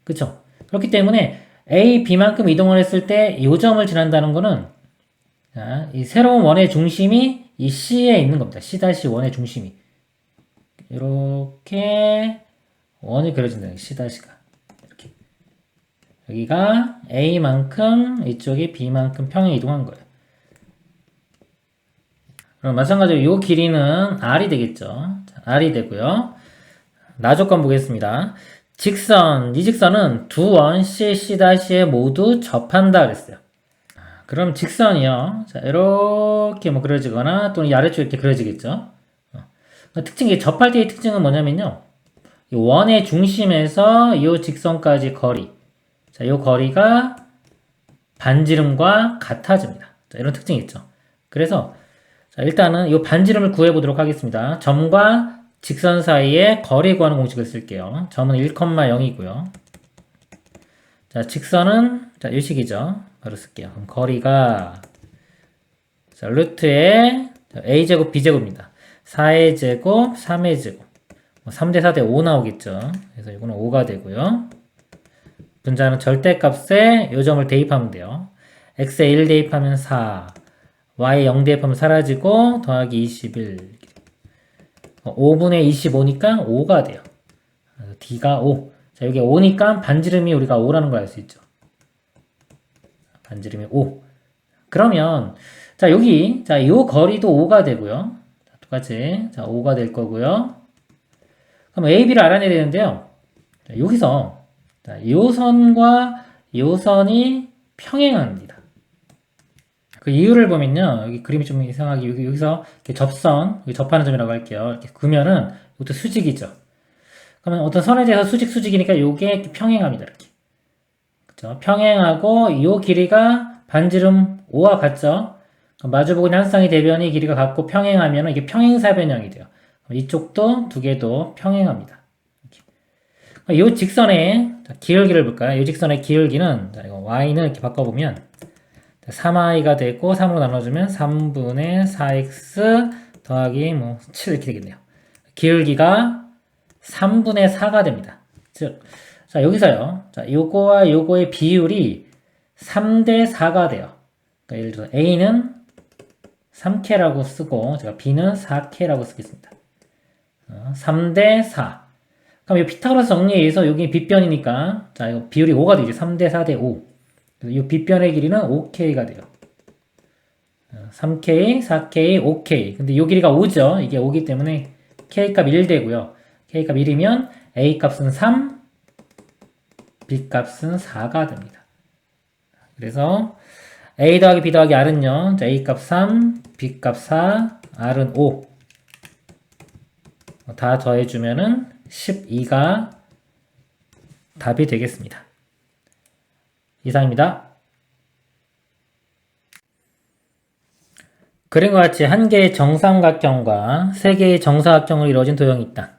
그쵸? 그렇기 때문에 A, B만큼 이동을 했을 때 요 점을 지난다는 거는 자, 이 새로운 원의 중심이 이 C에 있는 겁니다. C-원의 중심이. 이렇게 원이 그려진다. C-가. 이렇게. 여기가 A만큼, 이쪽이 B만큼 평행 이동한 거예요. 그럼 마찬가지로 이 길이는 R이 되겠죠. 자, R이 되고요. 나조건 보겠습니다. 직선, 이 직선은 두 원 C, C-에 모두 접한다 그랬어요. 그럼 직선이요. 자, 이렇게 뭐 그려지거나 또는 이 아래쪽에 이렇게 그려지겠죠. 특징이 접할 때의 특징은 뭐냐면요. 이 원의 중심에서 이 직선까지 거리. 자, 이 거리가 반지름과 같아집니다. 자, 이런 특징이 있죠. 그래서 자, 일단은 이 반지름을 구해보도록 하겠습니다. 점과 직선 사이에 거리 구하는 공식을 쓸게요. 점은 1,0이고요. 자, 직선은 자, 이 식이죠. 바로 쓸게요. 그럼 거리가 자, 루트에 a제곱 b제곱입니다. 4의 제곱, 3의 제곱. 3대 4대 5 나오겠죠. 그래서 이거는 5가 되고요. 분자는 절대값에 이 점을 대입하면 돼요. x에 1 대입하면 4, y에 0 대입하면 사라지고 더하기 21. 5분의 25니까 5가 돼요. d가 5. 자, 여기 5니까 반지름이 우리가 5라는 걸 알 수 있죠. 반지름이 5. 그러면 자 여기 자 요 거리도 5가 되고요. 자, 똑같이 자 5가 될 거고요. 그럼 AB를 알아내야 되는데요. 자, 여기서 자, 요 선과 요 선이 평행합니다. 그 이유를 보면요. 여기 그림이 좀 이상하게 여기서 이렇게 접선, 여기 접하는 점이라고 할게요. 이렇게 그으면은 이것도 수직이죠. 그러면 어떤 선에 대해서 수직이니까 요게 평행합니다. 이렇게. 그죠? 평행하고 요 길이가 반지름 5와 같죠? 마주보고 있는 한 쌍의 대변이 길이가 같고 평행하면 이게 평행사변형이 돼요. 이쪽도 두 개도 평행합니다. 이 직선의 기울기를 볼까요? 이 직선의 기울기는 자, 이거 y는 이렇게 바꿔보면 3i가 되고 3으로 나눠주면 3분의 4x 더하기 7 이렇게 되겠네요. 기울기가 3분의 4가 됩니다. 즉, 자 여기서요. 자 요거와 요거의 비율이 3대 4가 돼요. 그러니까 예를 들어서 a는 3K라고 쓰고 제가 B는 4K라고 쓰겠습니다. 3대 4. 그럼 이 피타고라스 정리에 의해서 여기 빗변이니까 자 이거 비율이 5가 되죠. 3대 4대 5. 그래서 이 빗변의 길이는 5K가 돼요. 3K, 4K, 5K. 근데 이 길이가 5죠. 이게 5기 때문에 K 값 1 되고요. K 값 1이면 A 값은 3, B 값은 4가 됩니다. 그래서 A 더하기 B 더하기 R은요. 자, A 값 3, B 값 4, R은 5. 다 더해주면은 12가 답이 되겠습니다. 이상입니다. 그림과 같이 한 개의 정삼각형과 세 개의 정사각형으로 이루어진 도형이 있다.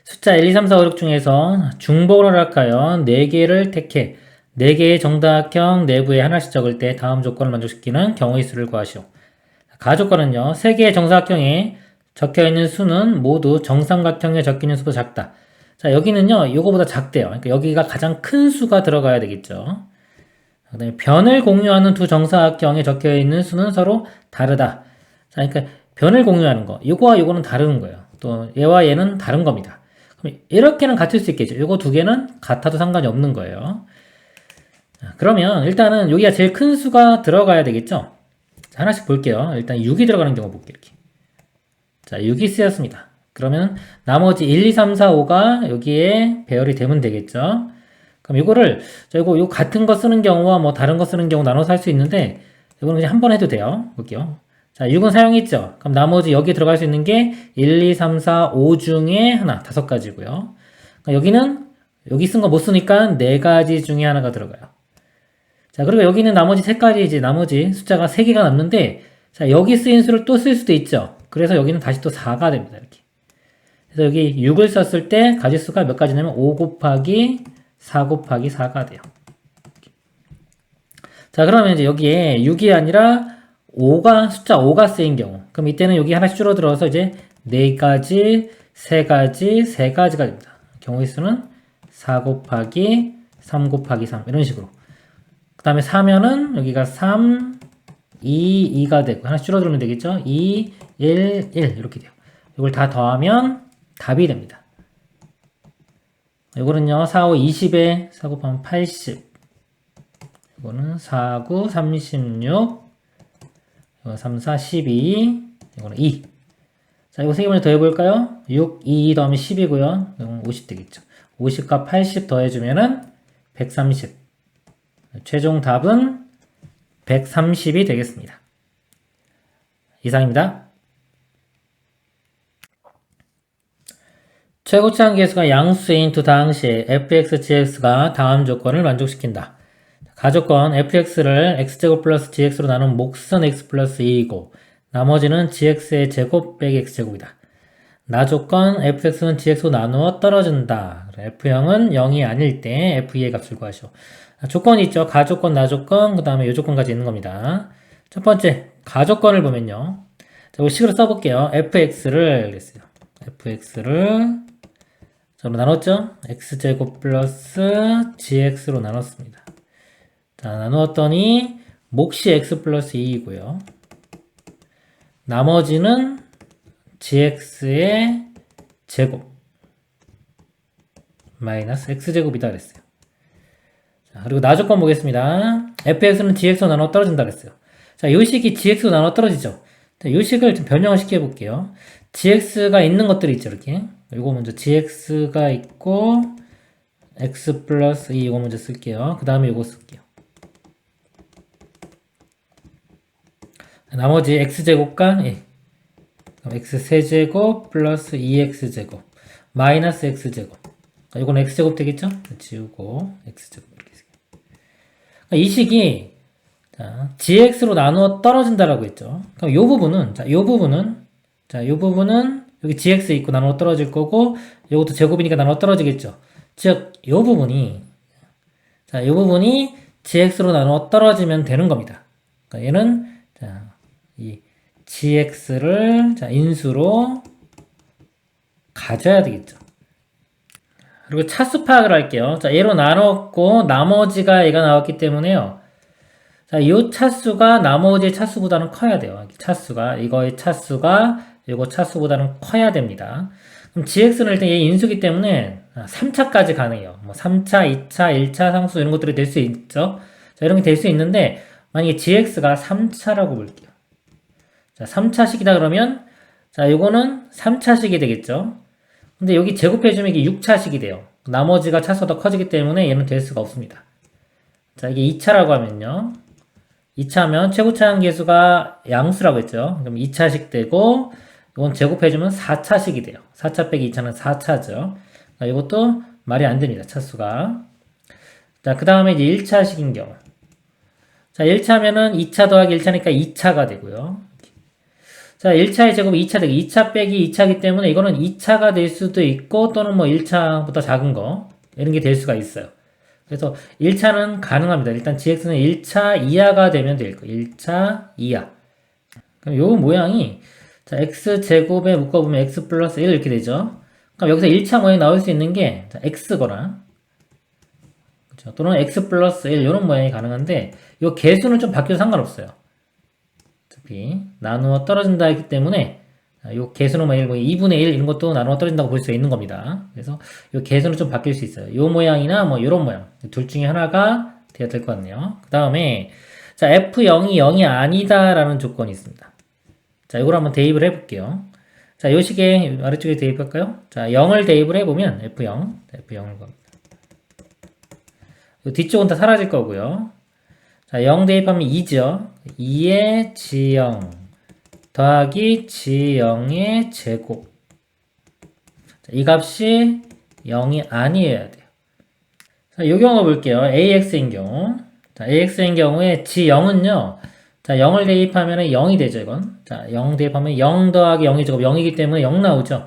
숫자 1, 2, 3, 4, 5, 6 중에서 중복을 허락하여 4개를 택해 4개의 정사각형 내부에 하나씩 적을 때 다음 조건을 만족시키는 경우의 수를 구하시오. 가조건은요. 3개의 정사각형에 적혀있는 수는 모두 정삼각형에 적혀있는 수보다 작다. 자 여기는요. 이거보다 작대요. 그러니까 여기가 가장 큰 수가 들어가야 되겠죠. 그 다음에 변을 공유하는 두 정사각형에 적혀있는 수는 서로 다르다. 자, 그러니까 변을 공유하는 거. 이거와 이거는 다른 거예요. 또 얘와 얘는 다른 겁니다. 그럼 이렇게는 같을 수 있겠죠. 이거 두 개는 같아도 상관이 없는 거예요. 자, 그러면 일단은 여기가 제일 큰 수가 들어가야 되겠죠. 자, 하나씩 볼게요. 일단 6이 들어가는 경우 볼게요. 이렇게. 자, 6이 쓰였습니다. 그러면 나머지 1, 2, 3, 4, 5가 여기에 배열이 되면 되겠죠. 그럼 이거를 이거 같은 거 쓰는 경우와 뭐 다른 거 쓰는 경우 나눠서 할 수 있는데 이거는 그냥 한 번 해도 돼요. 볼게요. 자, 6은 사용했죠. 그럼 나머지 여기에 들어갈 수 있는 게 1, 2, 3, 4, 5 중에 하나, 5가지고요. 그러니까 여기는 여기 쓴 거 못 쓰니까 4가지 중에 하나가 들어가요. 자, 그리고 여기는 나머지 3가지 이제 나머지 숫자가 3개가 남는데 자, 여기 쓰인 수를 또 쓸 수도 있죠. 그래서 여기는 다시 또 4가 됩니다. 이렇게. 그래서 여기 6을 썼을 때 가지수가 몇 가지냐면 5 곱하기 4 곱하기 4가 돼요. 자, 그러면 이제 여기에 6이 아니라 숫자 5가 쓰인 경우. 그럼 이때는 여기 하나씩 줄어들어서 이제 4가지, 3가지, 3가지가 됩니다. 경우의 수는 4 곱하기 3 곱하기 3 이런 식으로. 그 다음에 4면은 여기가 3, 2, 2가 되고 하나씩 줄어들면 되겠죠? 2, 1, 1 이렇게 돼요. 이걸 다 더하면 답이 됩니다. 이거는요, 4, 5, 20에 4 곱하면 80. 이거는 4, 9, 36. 이거 3, 4, 12. 이거는 2. 자, 이거 세 개 먼저 더해볼까요? 6, 2 더하면 10이고요. 이건 50 되겠죠. 50과 80 더해주면은 130. 최종 답은 130이 되겠습니다. 이상입니다. 최고치 한계수가 양수인 두 다항시에 fx, gx가 다음 조건을 만족시킨다. 가조건 fx를 x제곱 플러스 gx로 나눈 몫은 x 플러스 2이고 나머지는 gx의 제곱 빼기 x제곱이다. 나조건 fx는 gx로 나누어 떨어진다. f형은 0이 아닐 때 f2의 값을 구하시오. 조건이 있죠. 가조건, 나조건, 그 다음에 요조건까지 있는 겁니다. 첫 번째, 가조건을 보면요. 자, 이거 식으로 써볼게요. fx를 그랬어요. fx를 저로 나눴죠? x제곱 플러스 gx로 나눴습니다. 자, 나누었더니 몫이 x 플러스 2이고요. 나머지는 gx의 제곱 마이너스 x제곱이다 그랬어요. 자, 그리고 나조건 보겠습니다. fx는 gx로 나눠 떨어진다 그랬어요. 자, 요 식이 gx로 나눠 떨어지죠. 자, 요 식을 좀 변형을 시켜볼게요. gx가 있는 것들이 있죠, 이렇게. 요거 먼저 gx가 있고, x 플러스 2 이거 먼저 쓸게요. 그 다음에 요거 쓸게요. 나머지 x제곱과, 예. x 세제곱 플러스 2x제곱 마이너스 x제곱. 이건 x제곱 되겠죠? 지우고 x제곱 이렇게 쓸게요. 이 식이 자, gx로 나누어 떨어진다라고 했죠. 그럼 요 부분은 요 부분은 여기 gx 있고 나누어 떨어질 거고, 요것도 제곱이니까 나누어 떨어지겠죠. 즉, 요 부분이 gx로 나누어 떨어지면 되는 겁니다. 그러니까 얘는 이 gx를 인수로 가져야 되겠죠. 그리고 차수 파악을 할게요. 자, 얘로 나눴고 나머지가 얘가 나왔기 때문에요. 자, 이 차수가 나머지 차수보다는 커야 돼요. 차수가 이거의 차수가 이거 차수보다는 커야 됩니다. 그럼 gx는 일단 얘 인수기 때문에 3차까지 가능해요. 뭐 3차, 2차, 1차 상수 이런 것들이 될 수 있죠. 자, 이런 게 될 수 있는데 만약에 gx가 3차라고 볼게요. 자, 3차식이다 그러면 자, 요거는 3차식이 되겠죠. 근데 여기 제곱해주면 이게 6차식이 돼요. 나머지가 차수가 더 커지기 때문에 얘는 될 수가 없습니다. 자, 이게 2차라고 하면요. 2차면 최고차항 계수가 양수라고 했죠. 그럼 2차식 되고, 이건 제곱해주면 4차식이 돼요. 4차 빼기 2차는 4차죠. 자, 이것도 말이 안 됩니다. 차수가. 자, 그 다음에 이제 1차식인 경우. 자, 1차면은 2차 더하기 1차니까 2차가 되고요. 자, 1차의 제곱이 2차 되기 2차 빼기 2차이기 때문에 이거는 2차가 될 수도 있고 또는 뭐 1차보다 작은 거 이런 게 될 수가 있어요. 그래서 1차는 가능합니다. 일단 gx는 1차 이하가 되면 될 거예요. 1차 이하. 그럼 요 모양이 자, x제곱에 묶어보면 x 플러스 1 이렇게 되죠. 그럼 여기서 1차 모양이 나올 수 있는 게 자, x거나 그렇죠? 또는 x 플러스 1 이런 모양이 가능한데 요 개수는 좀 바뀌어도 상관없어요. 나누어 떨어진다 했기 때문에 요 개수는 뭐 2분의 1 이런 것도 나누어 떨어진다고 볼 수 있는 겁니다. 그래서 요 개수는 좀 바뀔 수 있어요. 요 모양이나 뭐 요런 모양 둘 중에 하나가 되어야 될 것 같네요. 그 다음에 자 f0이 0이 아니다 라는 조건이 있습니다. 자 이걸 한번 대입을 해볼게요. 자 요 식에 아래쪽에 대입할까요? 자 0을 대입을 해보면 f0 f0을 겁니다. 요 뒤쪽은 다 사라질 거고요. 자, 0 대입하면 2죠. 2의 g0 더하기 g0의 제곱. 자, 이 값이 0이 아니어야 돼요. 자, 이 경우 볼게요. AX인 경우. 자, AX인 경우에 g0은요. 자, 0을 대입하면 0이 되죠, 이건. 자, 0 대입하면 0 더하기 0의 제곱 0이기 때문에 0 나오죠.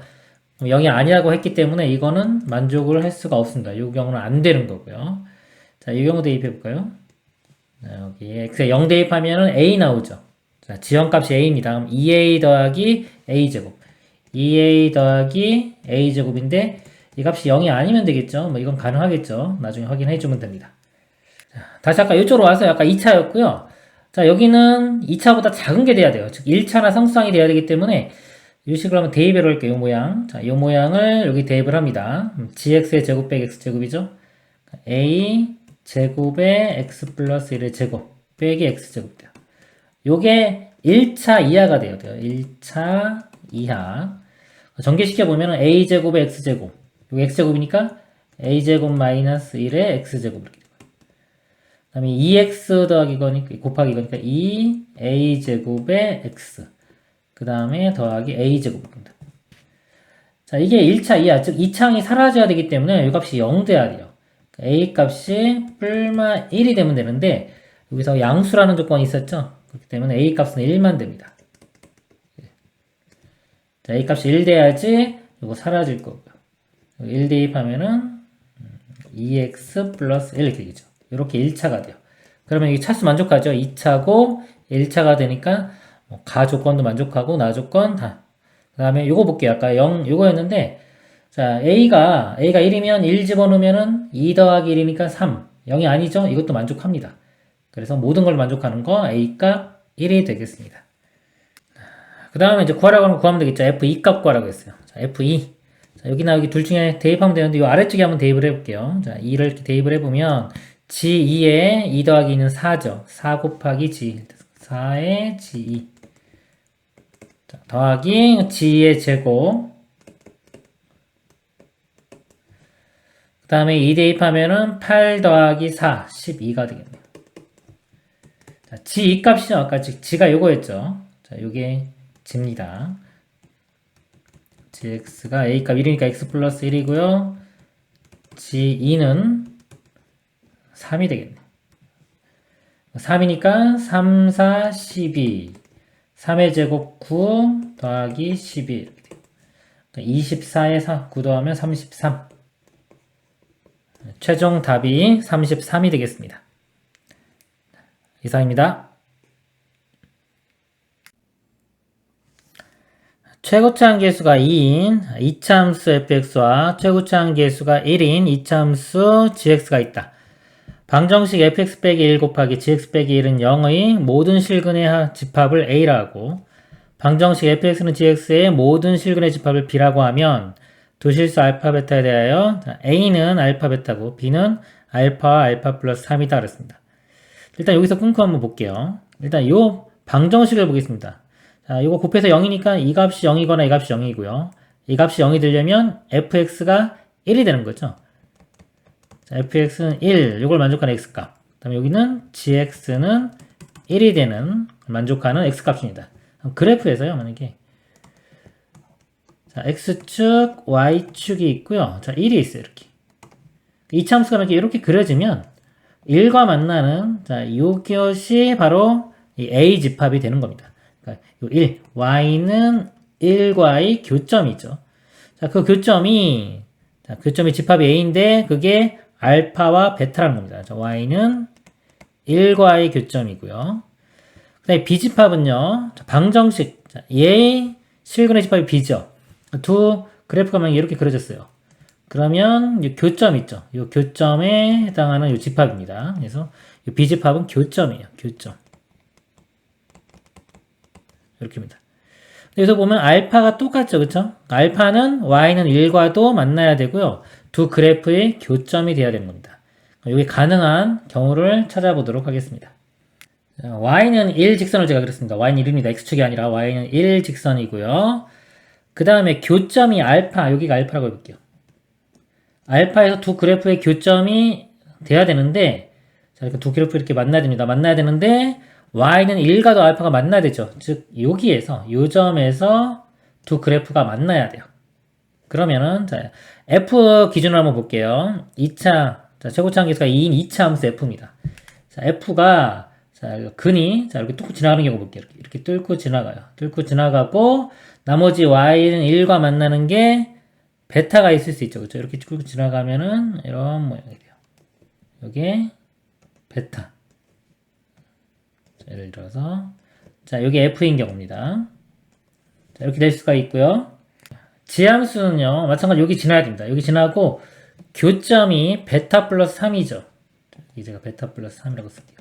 0이 아니라고 했기 때문에 이거는 만족을 할 수가 없습니다. 이 경우는 안 되는 거고요. 자, 이 경우 대입해 볼까요? 여기 x에 0 대입하면은 a 나오죠. 자, 지형값이 a입니다. 그럼 2a 더하기 a제곱 2a 더하기 a제곱인데 이 값이 0이 아니면 되겠죠. 뭐 이건 가능하겠죠. 나중에 확인해 주면 됩니다. 자, 다시 아까 이쪽으로 와서 아까 2차였고요. 자, 여기는 2차보다 작은 게 돼야 돼요. 즉 1차나 상수항이 돼야 되기 때문에 이 식으로 한번 대입을 할게요. 이 모양. 자, 이 모양을 여기 대입을 합니다. gx의 제곱 빼기 x제곱이죠. a 제곱에 x 플러스 1의 제곱 빼기 x제곱 돼요. 요게 1차 이하가 돼요. 1차 이하. 전개시켜보면 a제곱에 x제곱. 요게 x제곱이니까 a제곱 마이너스 1의 x제곱 이렇게 돼요. 그 다음에 2x 더하기 거니까, 곱하기 거니까 2a제곱에 x. 그 다음에 더하기 a제곱입니다. 자, 이게 1차 이하, 즉 2차항이 사라져야 되기 때문에 이 값이 0 돼야 돼요. a 값이 뿔마 1이 되면 되는데 여기서 양수라는 조건이 있었죠. 그렇기 때문에 a 값은 1만 됩니다. 자, a 값이 1 돼야지 이거 사라질 거고요. 1 대입하면은 2x 플러스 1 이렇게 되죠. 이렇게 1차가 돼요. 그러면 이게 차수 만족하죠. 2차고 1차가 되니까 가 조건도 만족하고 나 조건 다. 그 다음에 이거 볼게요. 아까 0 이거였는데 자, A가 1이면 1 집어넣으면은 2 더하기 1이니까 3. 0이 아니죠? 이것도 만족합니다. 그래서 모든 걸 만족하는 거 A가 1이 되겠습니다. 그 다음에 이제 구하라고 하면 구하면 되겠죠. F2 값 구하라고 했어요. 자, F2. 자, 여기나 여기 둘 중에 대입하면 되는데 이 아래쪽에 한번 대입을 해볼게요. 자, 2를 이렇게 대입을 해보면 G2에 2 더하기 2는 4죠. 4 곱하기 G. 4에 G2. 자, 더하기 G2의 제곱. 그 다음에 2 대입하면은 8 더하기 4, 12가 되겠네요. 자, G2 값이죠. 아까 G가 요거였죠. 자, 요게 G입니다. Gx가 A 값 1이니까 X 플러스 1이고요. G2는 3이 되겠네. 3이니까 3, 4, 12. 3의 제곱 9 더하기 12. 24에 4, 9 더하면 33. 최종 답이 33이 되겠습니다. 이상입니다. 최고차 함계수가 2인 이차함수 fx와 최고차 함계수가 1인 이차함수 gx가 있다. 방정식 fx 빼기 1 곱하기 gx 빼기 1은 0의 모든 실근의 집합을 a라고, 방정식 fx는 gx의 모든 실근의 집합을 b라고 하면 두 실수 알파 베타에 대하여 a는 알파 베타고 b는 알파와 알파 플러스 3이다 그랬습니다. 일단 여기서 끊고 한번 볼게요. 일단 이 방정식을 보겠습니다. 자, 이거 곱해서 0이니까 이 값이 0이거나 이 값이 0이고요. 이 값이 0이 되려면 fx가 1이 되는 거죠. 자, fx는 1, 이걸 만족하는 x값. 그 다음에 여기는 gx는 1이 되는 만족하는 x값입니다. 그래프에서요, 만약에 자, x축, y축이 있고요. 자, 1이 있어요, 이렇게. 이차함수가 이렇게 그려지면 1과 만나는, 자, 이것이 바로 이 a 집합이 되는 겁니다. 그러니까 1, y는 1과의 교점이죠. 자, 그 교점이, 자, 교점이 집합이 a인데 그게 알파와 베타라는 겁니다. 자, y는 1과의 교점이고요. 그 다음에 b집합은요, 자, 방정식, 자, 얘의 실근의 집합이 b죠. 두 그래프가 만약에 이렇게 그려졌어요. 그러면 이 교점 있죠. 이 교점에 해당하는 이 집합입니다. 그래서 이 b집합은 교점이에요. 교점. 이렇게입니다. 여기서 보면 알파가 똑같죠. 그쵸? 알파는 y는 1과도 만나야 되고요. 두 그래프의 교점이 되어야 되는 겁니다. 여기 가능한 경우를 찾아보도록 하겠습니다. y는 1 직선을 제가 그렸습니다. y는 1입니다. x축이 아니라 y는 1 직선이고요. 그 다음에 교점이 알파, 여기가 알파라고 해볼게요. 알파에서 두 그래프의 교점이 돼야 되는데, 자, 이렇게 두 그래프 이렇게 만나야 됩니다. 만나야 되는데, y는 1과도 알파가 만나야 되죠. 즉, 여기에서, 요 점에서 두 그래프가 만나야 돼요. 그러면은, 자, f 기준으로 한번 볼게요. 2차, 자, 최고차 함계수가 2인 2차 함수 f입니다. 자, f가, 자, 근이, 자, 이렇게 뚫고 지나가는 경우 볼게요. 이렇게 뚫고 지나가요. 뚫고 지나가고, 나머지 y는 1과 만나는 게 베타가 있을 수 있죠. 그렇죠? 이렇게 뚫고 지나가면은 이런 모양이 돼요. 요게 베타. 자, 예를 들어서, 자, 요게 f인 경우입니다. 자, 이렇게 될 수가 있고요. 지함수는요, 마찬가지로 여기 지나야 됩니다. 여기 지나고, 교점이 베타 플러스 3이죠. 여기 제가 베타 플러스 3이라고 쓸게요.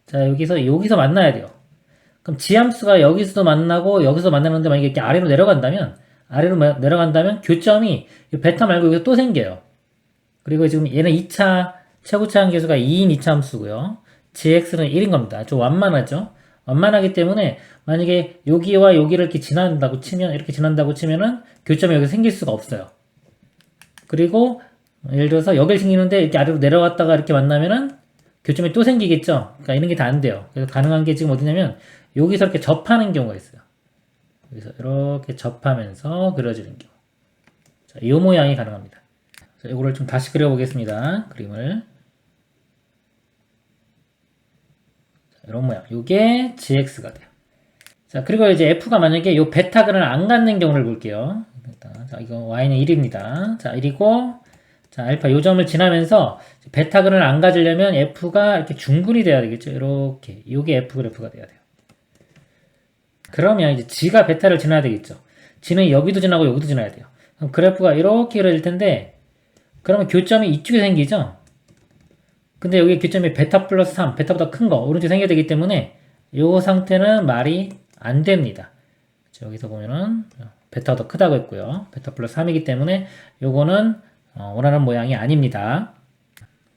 자, 여기서 만나야 돼요. 그럼 지함수가 여기서도 만나고, 여기서 만나는데 만약에 이렇게 아래로 내려간다면, 교점이 베타 말고 여기서 또 생겨요. 그리고 지금 얘는 2차, 최고차 함계수가 2인 2차 함수고요. gx는 1인 겁니다. 좀 완만하죠? 완만하기 때문에 만약에 여기와 여기를 이렇게 이렇게 지난다고 치면은 교점이 여기 생길 수가 없어요. 그리고 예를 들어서 여기를 생기는데 이렇게 아래로 내려갔다가 이렇게 만나면은 교점이 또 생기겠죠? 그러니까 이런 게 다 안 돼요. 그래서 가능한 게 지금 어디냐면 여기서 이렇게 접하는 경우가 있어요. 여기서 이렇게 접하면서 그려지는 경우. 자, 이 모양이 가능합니다. 자, 이거를 좀 다시 그려보겠습니다. 그림을. 자, 이런 모양. 이게 gx가 돼요. 자, 그리고 이제 f가 만약에 이 베타근을 안 갖는 경우를 볼게요. 자, 이거 y는 1입니다. 자, 1이고, 자, 알파 요 점을 지나면서 베타근을 안 가지려면 f가 이렇게 중근이 돼야 되겠죠. 이렇게. 요게 f 그래프가 돼야 돼요. 그러면 이제 g가 베타를 지나야 되겠죠. g는 여기도 지나고 여기도 지나야 돼요. 그럼 그래프가 이렇게 그려질 텐데, 그러면 교점이 이쪽에 생기죠? 근데 여기 교점이 베타 플러스 3, 베타보다 큰 거, 오른쪽에 생겨야 되기 때문에, 요 상태는 말이 안 됩니다. 여기서 보면은, 베타가 더 크다고 했고요. 베타 플러스 3이기 때문에, 요거는, 원하는 모양이 아닙니다.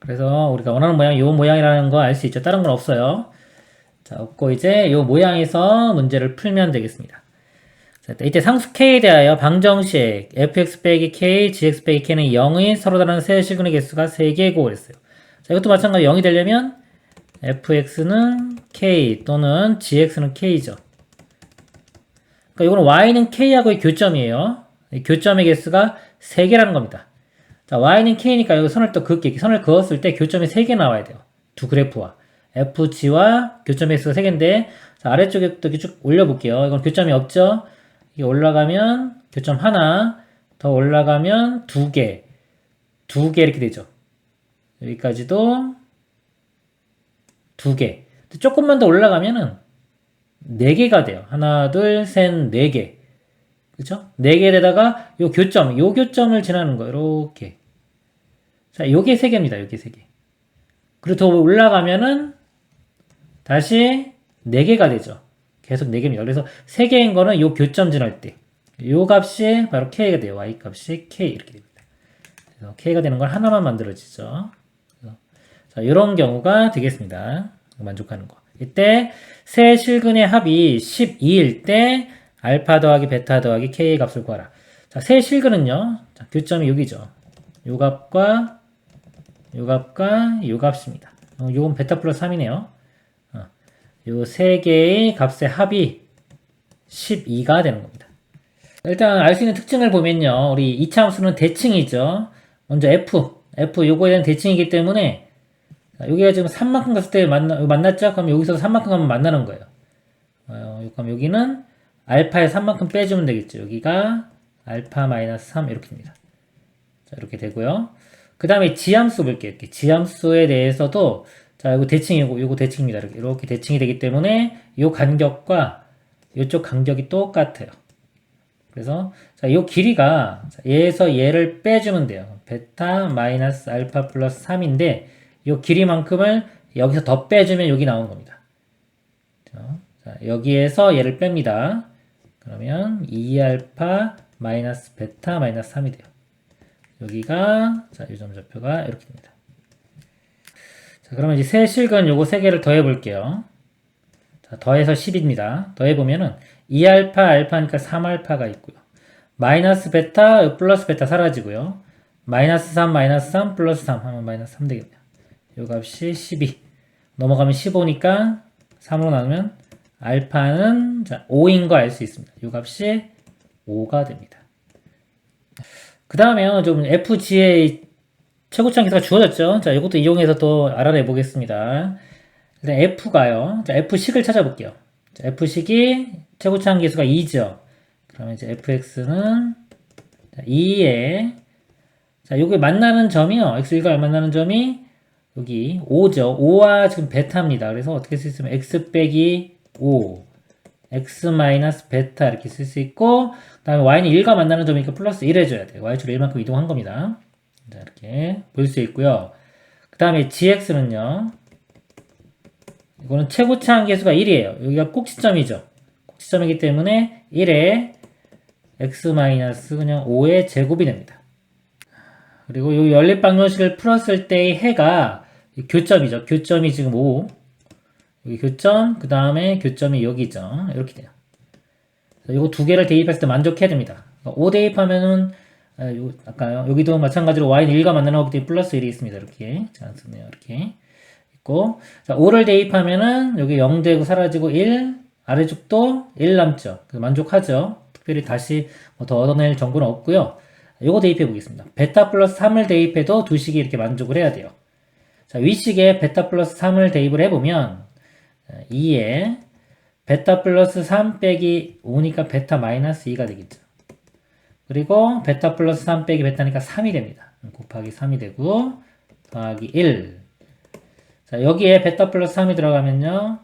그래서 우리가 원하는 모양이 요 모양이라는 거 알 수 있죠. 다른 건 없어요. 자, 없고 이제 요 모양에서 문제를 풀면 되겠습니다. 자, 이때 상수 k에 대하여 방정식 fx 빼기 k, gx 빼기 k는 0의 서로 다른 세 실근의 개수가 3개고 그랬어요. 자, 이것도 마찬가지로 0이 되려면 fx는 k 또는 gx는 k죠. 그러니까 이거는 y는 k하고의 교점이에요. 교점의 개수가 3개라는 겁니다. 자, y는 k니까 여기 선을 또 그을게요. 선을 그었을 때 교점이 3개 나와야 돼요. 두 그래프와 fg와 교점의 개수가 3개인데 자, 아래쪽에 또 쭉 올려볼게요. 이건 교점이 없죠. 이게 올라가면 교점 하나, 더 올라가면 2개, 2개 이렇게 되죠. 여기까지도 2개. 조금만 더 올라가면은 4개가 돼요. 하나, 둘, 셋, 4개. 그쵸? 4개에다가 요 교점을 지나는 거예요. 이렇게. 자, 요게 3개입니다. 요게 3개. 그리고 더 올라가면은 다시 4개가 되죠. 계속 4개입니다. 그래서 3개인 거는 요 교점 지날 때. 요 값이 바로 k가 돼요. y 값이 k 이렇게 됩니다. 그래서 k가 되는 걸 하나만 만들어지죠. 자, 요런 경우가 되겠습니다. 만족하는 거. 이때 세 실근의 합이 12일 때 알파 더하기 베타 더하기 k의 값을 구하라. 자, 세 실근은요. 자, 교점이 여기죠. 요 값과 요 값과 요 값입니다. 요건 베타 플러스 3이네요. 요 세 개의 값의 합이 12가 되는 겁니다. 일단 알 수 있는 특징을 보면요. 우리 이차 함수는 대칭이죠. 먼저 f 요거에 대한 대칭이기 때문에 여기가 지금 3만큼 갔을 때 만났죠? 그럼 여기서 3만큼 가면 만나는 거예요. 그럼 여기는 알파에 3만큼 빼주면 되겠죠. 여기가 알파 마이너스 3 이렇게 됩니다. 자, 이렇게 되고요. 그 다음에 지함수 볼게요. 이렇게 지함수에 대해서도 자, 이거 대칭이고 이거 대칭입니다. 이렇게 대칭이 되기 때문에 이 간격과 이쪽 간격이 똑같아요. 그래서 자, 이 길이가 얘에서 얘를 빼주면 돼요. 베타 마이너스 알파 플러스 3인데 이 길이만큼을 여기서 더 빼주면 여기 나온 겁니다. 자, 여기에서 얘를 뺍니다. 그러면 2알파 마이너스 베타 마이너스 3이 돼요. 여기가 자, 요점좌표가 이렇게 됩니다. 자, 그러면 이제 세 실근 요거 세 개를 더해 볼게요. 자, 더해서 10입니다. 더해 보면은 2알파 알파니까 3알파가 있고요. 마이너스 베타 플러스 베타 사라지고요. 마이너스 3 마이너스 3 플러스 3 하면 마이너스 3 되겠네요. 요 값이 12 넘어가면 15니까 3으로 나누면 알파는 자, 5인 거 알 수 있습니다. 요 값이 5가 됩니다. 그 다음에 좀 FG의 최고치한 기수가 주어졌죠. 자, 이것도 이용해서 또 알아내 보겠습니다. 일단 F가요. 자, F식을 찾아볼게요. 자, F식이 최고치한 기수가 2죠. 그러면 이제 FX는 2에 자, 요게 만나는 점이요. X1과 만나는 점이 여기 5죠. 5와 지금 베타입니다. 그래서 어떻게 쓸 수 있으면 X 빼기 5 X 마이너스 베타 이렇게 쓸 수 있고 그 다음에 Y는 1과 만나는 점이니까 플러스 1 해줘야 돼요. Y축으로 1만큼 이동한 겁니다. 자, 이렇게 볼 수 있고요. 그 다음에 GX는요. 이거는 최고차한 개수가 1이에요. 여기가 꼭지점이죠. 꼭지점이기 때문에 1에 X 마이너스 그냥 5의 제곱이 됩니다. 그리고 이 연립방정식을 풀었을 때의 해가 교점이죠. 교점이 지금 5. 여기 교점, 그 다음에 교점이 여기죠. 이렇게 돼요. 이거 두 개를 대입했을 때 만족해야 됩니다. 5 대입하면은, 아까 여기도 마찬가지로 y는 1과 만나는 거기 때문에 플러스 1이 있습니다. 이렇게. 자, 쓰네요. 이렇게. 있고. 자, 5를 대입하면은 여기 0 되고 사라지고 1, 아래쪽도 1 남죠. 만족하죠. 특별히 다시 뭐 더 얻어낼 정보는 없고요. 요거 대입해 보겠습니다. 베타 플러스 3을 대입해도 두 식이 이렇게 만족을 해야 돼요. 자, 위식에 베타 플러스 3을 대입을 해보면 2에 베타 플러스 3 빼기 5니까 베타 마이너스 2가 되겠죠. 그리고 베타 플러스 3 빼기 베타니까 3이 됩니다. 곱하기 3이 되고 더하기 1. 자, 여기에 베타 플러스 3이 들어가면요.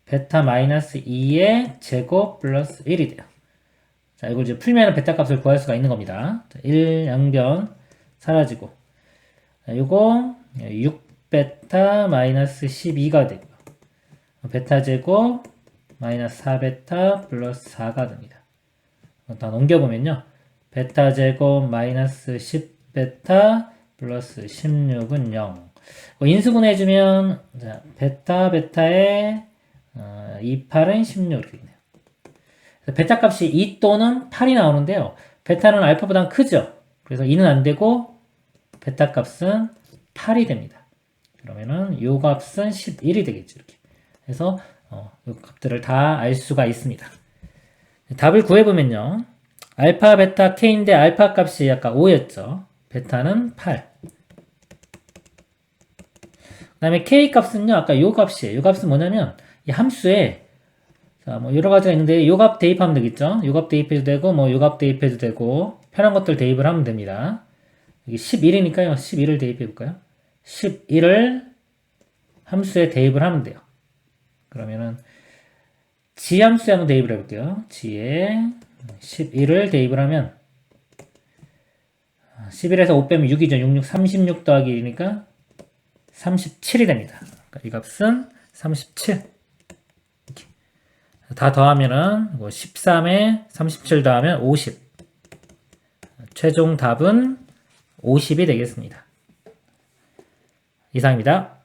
베타 마이너스 2의 제곱 플러스 1이 돼요. 자, 이걸 이제 풀면 베타 값을 구할 수가 있는 겁니다. 자, 1 양변 사라지고 요거 6베타 마이너스 12가 되고요. 베타 제곱 마이너스 4베타 플러스 4가 됩니다. 다 넘겨보면요. 베타 제곱 마이너스 10베타 플러스 16은 0. 인수분해해주면, 자, 베타의 28은 16 이렇게 되네요. 베타 값이 2 또는 8이 나오는데요. 베타는 알파보다 크죠? 그래서 2는 안 되고, 베타 값은 8이 됩니다. 그러면은 요 값은 11이 되겠죠. 이렇게. 그래서 요 값들을 다 알 수가 있습니다. 답을 구해보면요. 알파, 베타, k인데 알파 값이 아까 5였죠. 베타는 8. 그 다음에 k 값은요. 아까 요 값이에요. 요 값은 뭐냐면 이 함수에 자, 뭐 여러 가지가 있는데 요 값 대입하면 되겠죠. 요 값 대입해도 되고 뭐 요 값 대입해도 되고 편한 것들 대입을 하면 됩니다. 여기 11이니까요. 11을 대입해 볼까요? 11을 함수에 대입을 하면 돼요. 그러면은 지함수에 한번 대입을 해볼게요. 지에 11을 대입을 하면 11에서 5 빼면 6이죠. 36 더하기 1이니까 37이 됩니다. 그러니까 이 값은 37. 이렇게. 다 더하면은 13에 37 더하면 50. 최종 답은 50이 되겠습니다. 이상입니다.